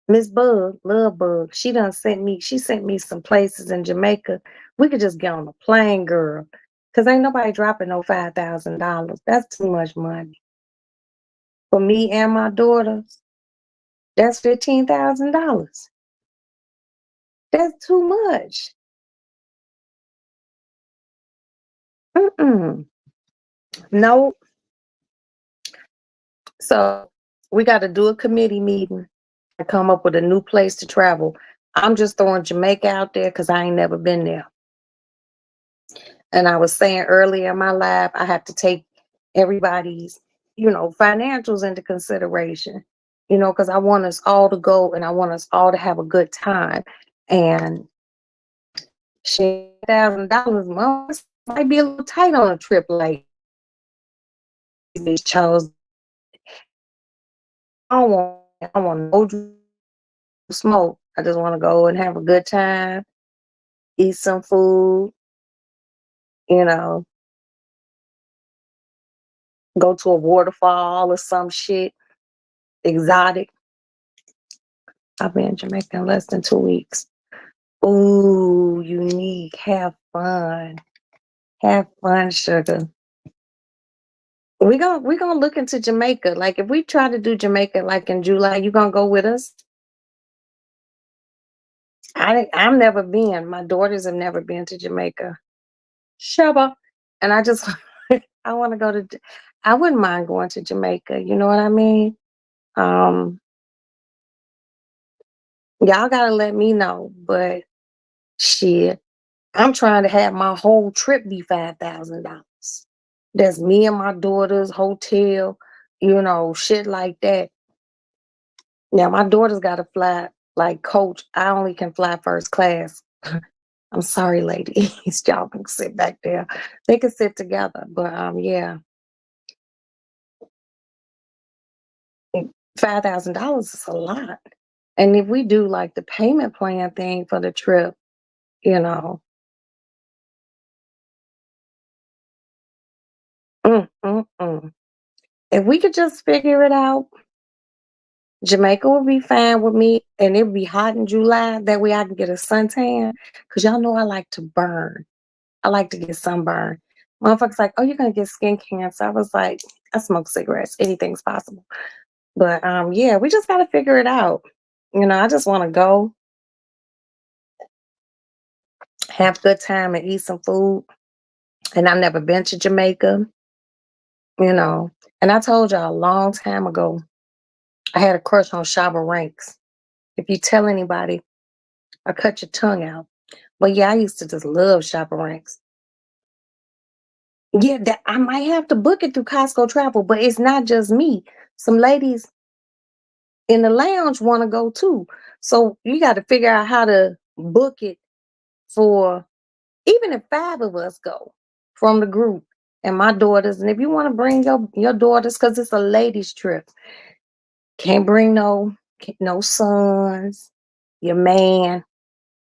Miss Bug, Love Bug, she sent me some places in Jamaica. We could just get on a plane, girl. Cause ain't nobody dropping no $5,000. That's too much money. For me and my daughters, that's $15,000. That's too much. Mm-mm. No. So we got to do a committee meeting and come up with a new place to travel. I'm just throwing Jamaica out there because I ain't never been there. And I was saying earlier in my live, I have to take everybody's, financials into consideration, because I want us all to go and I want us all to have a good time. And shit, $1,000 might be a little tight on a trip like these chose. I don't want no smoke. I just want to go and have a good time, eat some food, you know, go to a waterfall or some shit exotic. I've been in Jamaica in less than 2 weeks. Ooh, unique. Have fun. Have fun, sugar. We gonna look into Jamaica. Like if we try to do Jamaica like in July, you gonna go with us? I've never been. My daughters have never been to Jamaica. Shaba. And I just I want to go to I wouldn't mind going to Jamaica, you know what I mean? Um y'all gotta let me know, but shit, I'm trying to have my whole trip be $5,000. That's me and my daughter's hotel, shit like that. Now my daughter's got to fly like coach. I only can fly first class. I'm sorry, ladies. Y'all can sit back there. They can sit together, but yeah, $5,000 is a lot. And if we do like the payment plan thing for the trip, you know, mm, mm, mm. If we could just figure it out, Jamaica would be fine with me, and it would be hot in July. That way I can get a suntan. Cause y'all know I like to burn. I like to get sunburn. Motherfuckers like, oh, you're gonna get skin cancer. I was like, I smoke cigarettes. Anything's possible. But yeah, we just gotta figure it out. You know, I just wanna go, have a good time and eat some food. And I've never been to Jamaica, you know. And I told y'all a long time ago, I had a crush on Shabba Ranks. If you tell anybody, I cut your tongue out. But yeah, I used to just love Shabba Ranks. Yeah, that I might have to book it through Costco Travel, but it's not just me. Some ladies in the lounge want to go too. So you got to figure out how to book it for even if 5 of us go from the group and my daughters. And if you want to bring your daughters, because it's a ladies' trip, can't bring no sons, your man.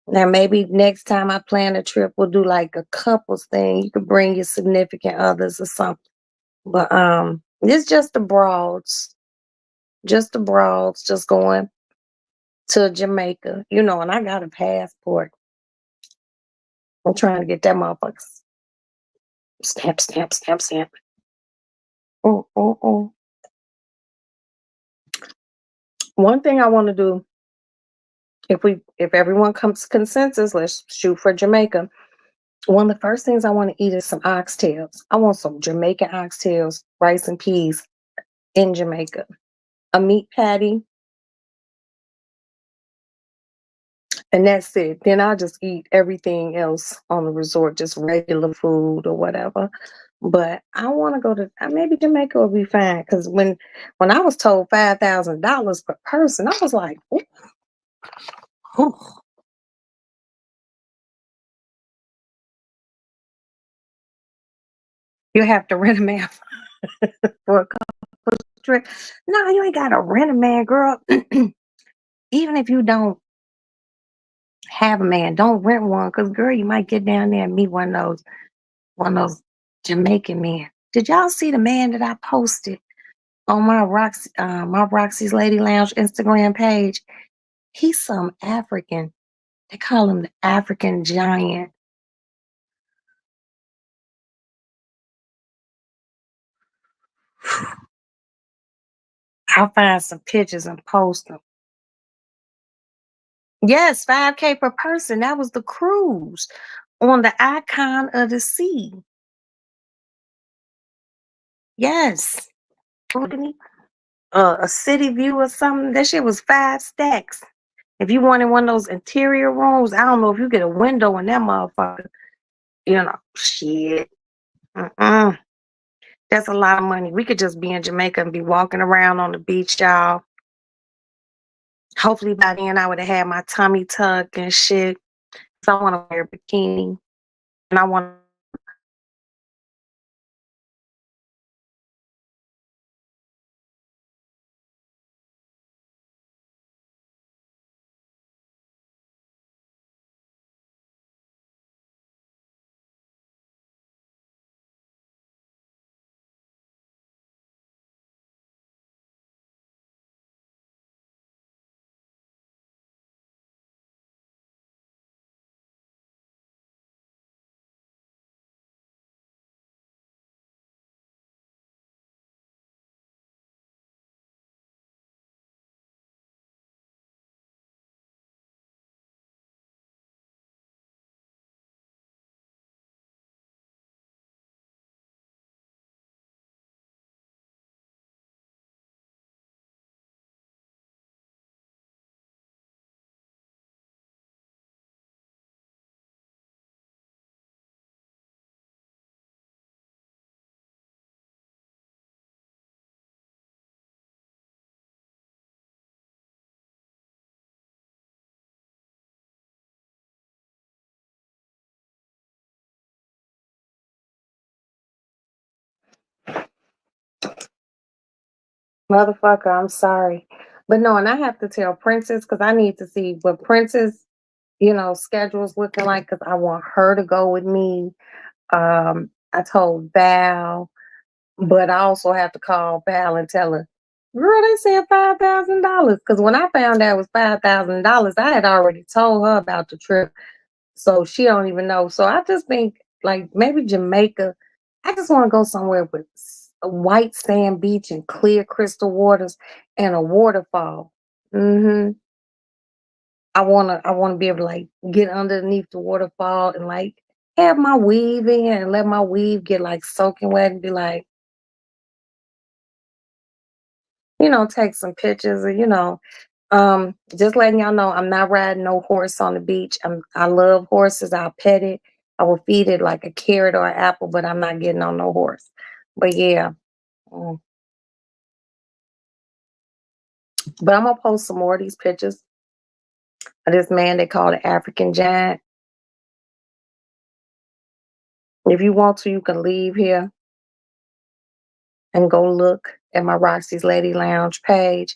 Now maybe next time I plan a trip, we'll do like a couples thing. You could bring your significant others or something. But it's just the broads, just going to Jamaica, you know. And I got a passport. I'm trying to get that motherfucker stamp, stamp, stamp, stamp. Oh, oh, oh. One thing I want to do, if everyone comes to consensus, let's shoot for Jamaica. One of the first things I want to eat is some oxtails. I want some Jamaican oxtails, rice and peas in Jamaica. A meat patty, and that's it. Then I'll just eat everything else on the resort, just regular food or whatever. But I want to go to maybe Jamaica will be fine. Because when I was told $5,000 per person, I was like, ooh, ooh. You have to rent a man for a couple trip. No, you ain't got to rent a man, girl. Even if you don't have a man, don't rent one. Cause girl, you might get down there and meet one of those Jamaican men. Did y'all see the man that I posted on my Roxy's Lady Lounge Instagram page? He's some African. They call him the African giant. I'll find some pictures and post them. Yes, 5K per person. That was the cruise on the Icon of the Sea. Yes. A city view or something. That shit was 5 stacks. If you wanted one of those interior rooms, I don't know if you get a window in that motherfucker. You know, shit. Mm-mm. That's a lot of money. We could just be in Jamaica and be walking around on the beach, y'all. Hopefully by then I would have had my tummy tuck and shit. So I want to wear a bikini and I want Motherfucker, I'm sorry. But no, and I have to tell Princess because I need to see what Princess, schedule's looking like because I want her to go with me. I told Val, but I also have to call Val and tell her, girl, they said $5,000. Because when I found out it was $5,000, I had already told her about the trip. So she don't even know. So I just think like maybe Jamaica. I just want to go somewhere with a white sand beach and clear crystal waters and a waterfall. hmm I wanna be able to like get underneath the waterfall and like have my weave in and let my weave get like soaking wet and be like, take some pictures or just letting y'all know I'm not riding no horse on the beach. I love horses. I'll pet it. I will feed it like a carrot or an apple, but I'm not getting on no horse. But yeah. mm. But I'm gonna post some more of these pictures of this man they call the African giant. If you want to, you can leave here and go look at my Roxy's Lady Lounge page.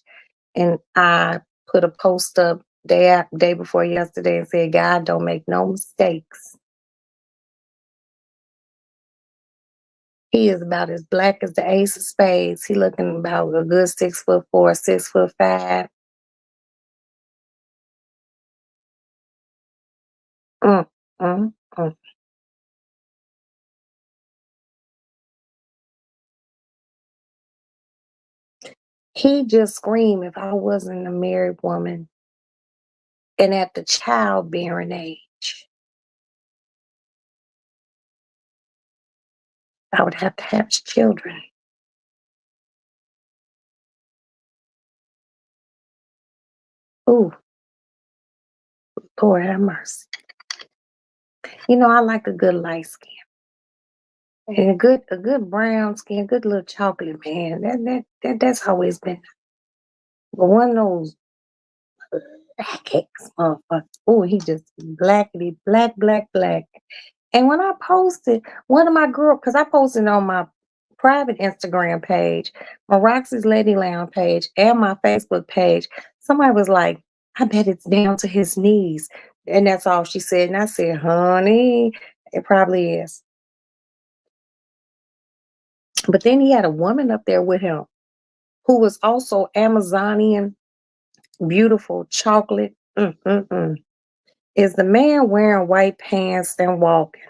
And I put a post up day before yesterday and said, God don't make no mistakes. He is about as black as the ace of spades. He looking about a good 6'4", 6'5". Mm, mm, mm. He just screamed if I wasn't a married woman and at the childbearing age, I would have to have children. Ooh, Lord have mercy. I like a good light skin and a good brown skin, good little chocolate man. That's always been. But one of those cakes, motherfucker. Oh, he just blackity black, black, black. And when I posted, one of my girls, because I posted on my private Instagram page, my Roxy's Lady Lounge page, and my Facebook page, somebody was like, I bet it's down to his knees. And that's all she said. And I said, honey, it probably is. But then he had a woman up there with him who was also Amazonian, beautiful, chocolate. Is the man wearing white pants and walking?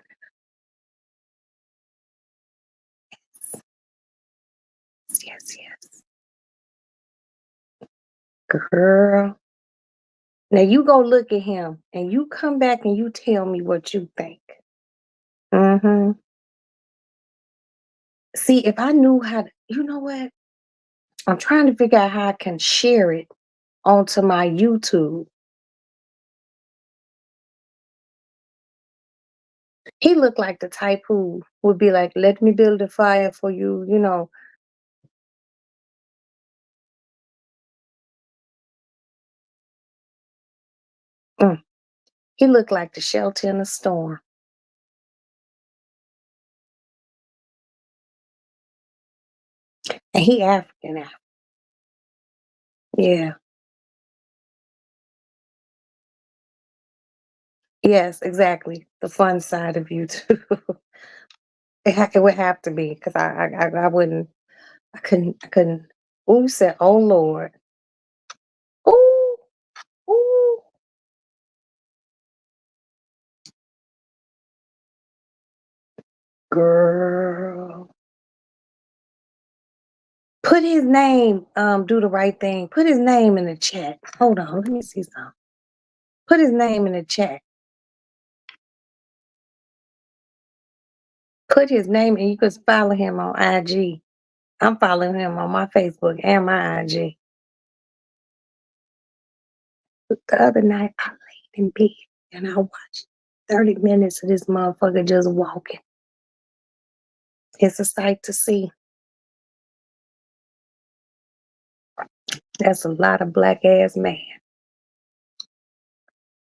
Yes, yes. Girl. Now you go look at him and you come back and you tell me what you think. hmm See, if I knew how to, you know what? I'm trying to figure out how I can share it onto my YouTube. He looked like the type who would be like, let me build a fire for you. Mm. He looked like the shelter in a storm. And he African now. Yeah. Yes, exactly. The fun side of YouTube. It would have to be because I wouldn't, I couldn't. Ooh, said, oh Lord. Ooh, ooh. Girl. Put his name, do the right thing. Put his name in the chat. Hold on, let me see something. Put his name in the chat. Put his name and you can follow him on IG. I'm following him on my Facebook and my IG. The other night I laid in bed and I watched 30 minutes of this motherfucker just walking. It's a sight to see. That's a lot of black ass man.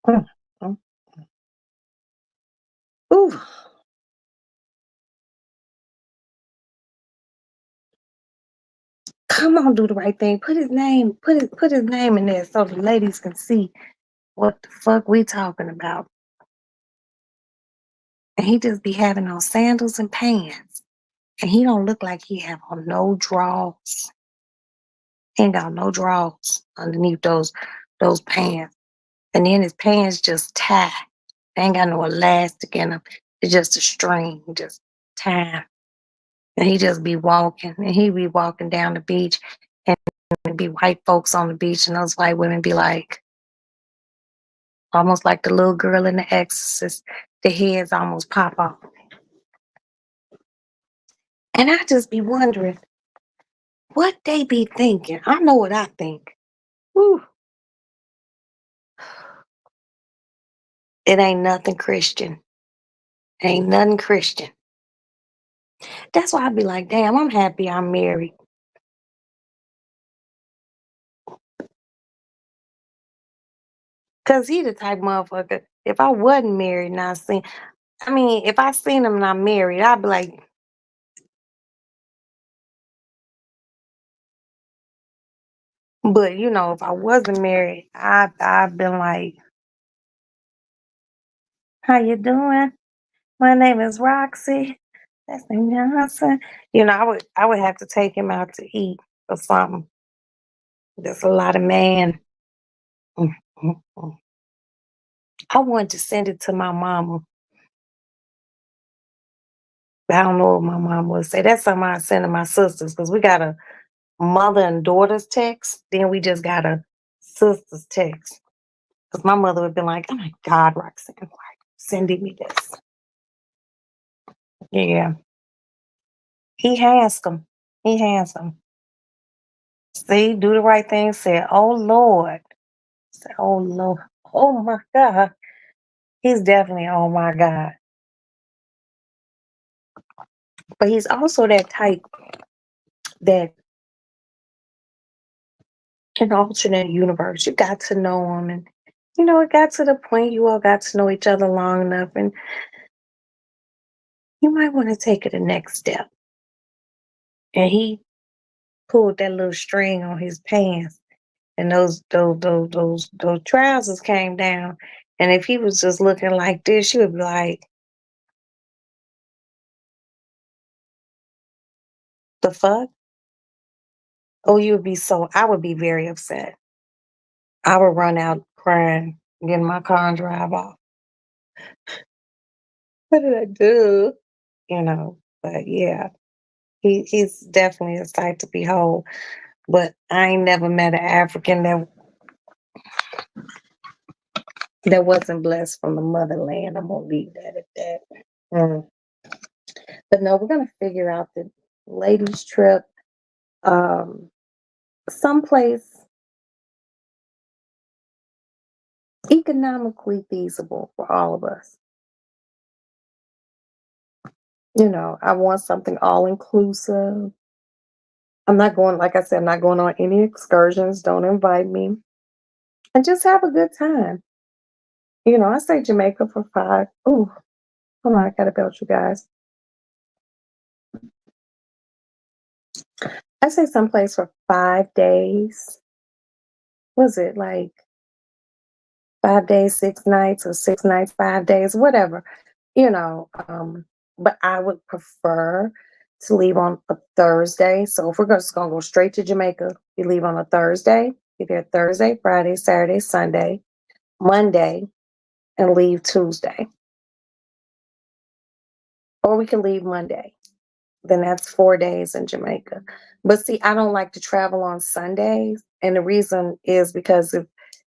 Mm, mm. Ooh. Come come on, do the right thing. Put his name in there so the ladies can see what the fuck we talking about. And he just be having on sandals and pants. And he don't look like he have on no drawers. He ain't got no drawers underneath those pants. And then his pants just tie. They ain't got no elastic in them. It's just a string, just tie. And he just be walking. And he be walking down the beach. And there be white folks on the beach. And those white women be like, almost like the little girl in The Exorcist. The heads almost pop off. And I just be wondering what they be thinking. I know what I think. Whew. It ain't nothing Christian. Ain't nothing Christian. That's why I be like, damn, I'm happy I'm married. Cause he the type of motherfucker, if I wasn't married and if I seen him and I'm married, I'd be like, but if I wasn't married, I've been like, how you doing? My name is Roxy. That's name Johnson. I would have to take him out to eat or something. That's a lot of man. Mm, mm, mm. I wanted to send it to my mama. I don't know what my mom would say. That's something I send to my sisters because we got a mother and daughter's text. Then we just got a sister's text. Because my mother would have been like, oh my God, Roxanne, why are you sending me this? Yeah. He has them. He has them. See, do the right thing. Say, oh Lord. Say, oh Lord. Oh my God. He's definitely, oh my God. But he's also that type that in alternate universe, you got to know him. And, it got to the point you all got to know each other long enough. And you might want to take it the next step. And he pulled that little string on his pants. And those trousers came down. And if he was just looking like this, she would be like, the fuck? Oh, I would be very upset. I would run out crying, get in my car and drive off. What did I do? But yeah, he's definitely a sight to behold. But I ain't never met an African that wasn't blessed from the motherland. I'm gonna leave that at that. Mm. But no, we're gonna figure out the ladies' trip, someplace economically feasible for all of us. I want something all inclusive. I'm not going, like I said, I'm not going on any excursions. Don't invite me. And just have a good time. I say Jamaica for 5. Oh, hold on, I gotta belt you guys. I say someplace for 5 days. Was it like 5 days, 6 nights, or 6 nights, 5 days, whatever, you know. But I would prefer to leave on a Thursday. So if we're just gonna go straight to Jamaica, we leave on a Thursday, be there Thursday, Friday, Saturday, Sunday, Monday, and leave Tuesday. Or we can leave Monday. Then that's 4 days in Jamaica. But see, I don't like to travel on Sundays. And the reason is because if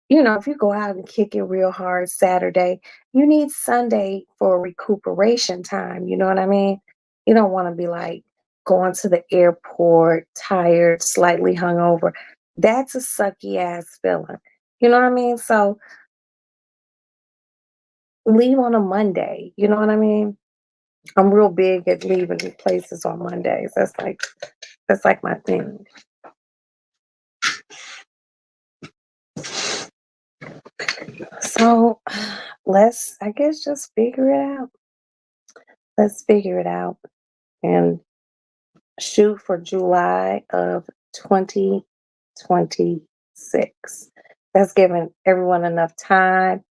you go out and kick it real hard Saturday, you need Sunday for recuperation time. You know what I mean? You don't want to be like going to the airport, tired, slightly hungover. That's a sucky ass feeling. You know what I mean? So leave on a Monday. You know what I mean? I'm real big at leaving places on Mondays. That's like my thing. So let's, I guess, just figure it out. Let's figure it out and shoot for July of 2026. That's giving everyone enough time,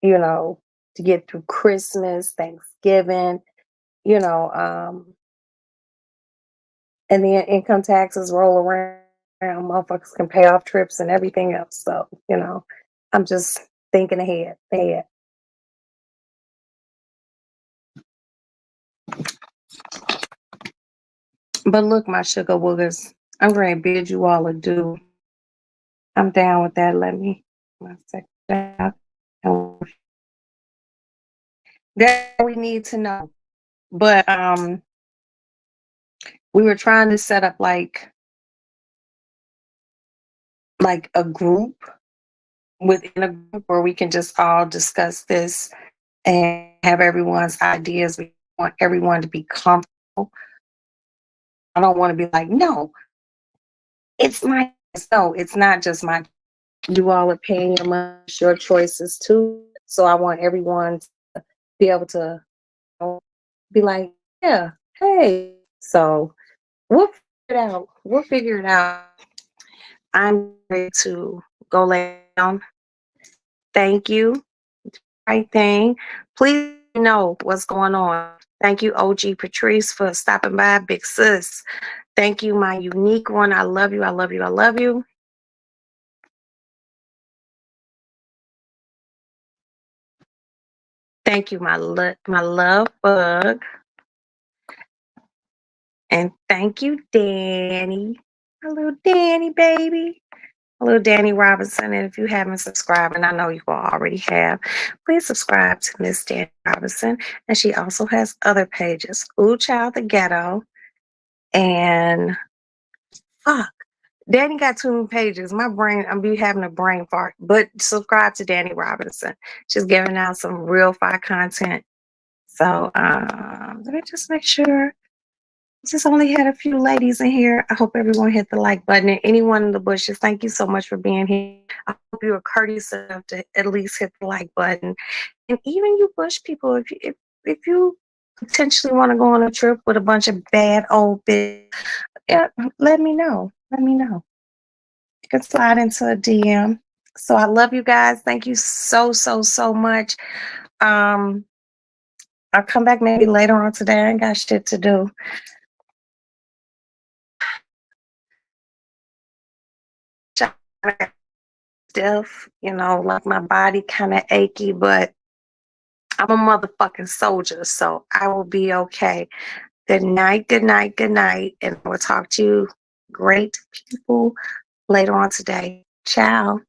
to get through Christmas, Thanksgiving, and then income taxes roll around, motherfuckers can pay off trips and everything else. So, I'm just thinking ahead. But look, my sugar woogers, I'm going to bid you all adieu. I'm down with that. Let me one second. That we need to know. But we were trying to set up like a group within a group where we can just all discuss this and have everyone's ideas. We want everyone to be comfortable. I don't want to be like, no, it's my no, it's not just my. You all are paying your money, it's your choices too. So I want everyone to be able to be like, yeah, hey. So we'll figure it out. We'll figure it out. I'm ready to go lay down. Thank you. Right thing. Please know what's going on. Thank you, OG Patrice, for stopping by, big sis. Thank you, my unique one. I love you. I love you. I love you. Thank you, my love bug. And thank you, Danny. Hello, Danny, baby. Hello, Danny Robinson. And if you haven't subscribed, and I know you all already have, please subscribe to Miss Danny Robinson. And she also has other pages. Ooh, Child the Ghetto. And fuck. Danny got too many pages. My brain, I'm be having a brain fart. But subscribe to Danny Robinson. She's giving out some real fire content. So let me just make sure. Just only had a few ladies in here. I hope everyone hit the like button. And anyone in the bushes, thank you so much for being here. I hope you are courteous enough to at least hit the like button. And even you bush people, if you potentially want to go on a trip with a bunch of bad old bitches, yeah, let me know. Let me know. You can slide into a DM. So I love you guys. Thank you so much. I'll come back maybe later on today. I ain't got shit to do. Stiff, like my body kind of achy, but I'm a motherfucking soldier, so I will be okay. Good night, good night, good night. And we'll talk to you great people later on today. Ciao.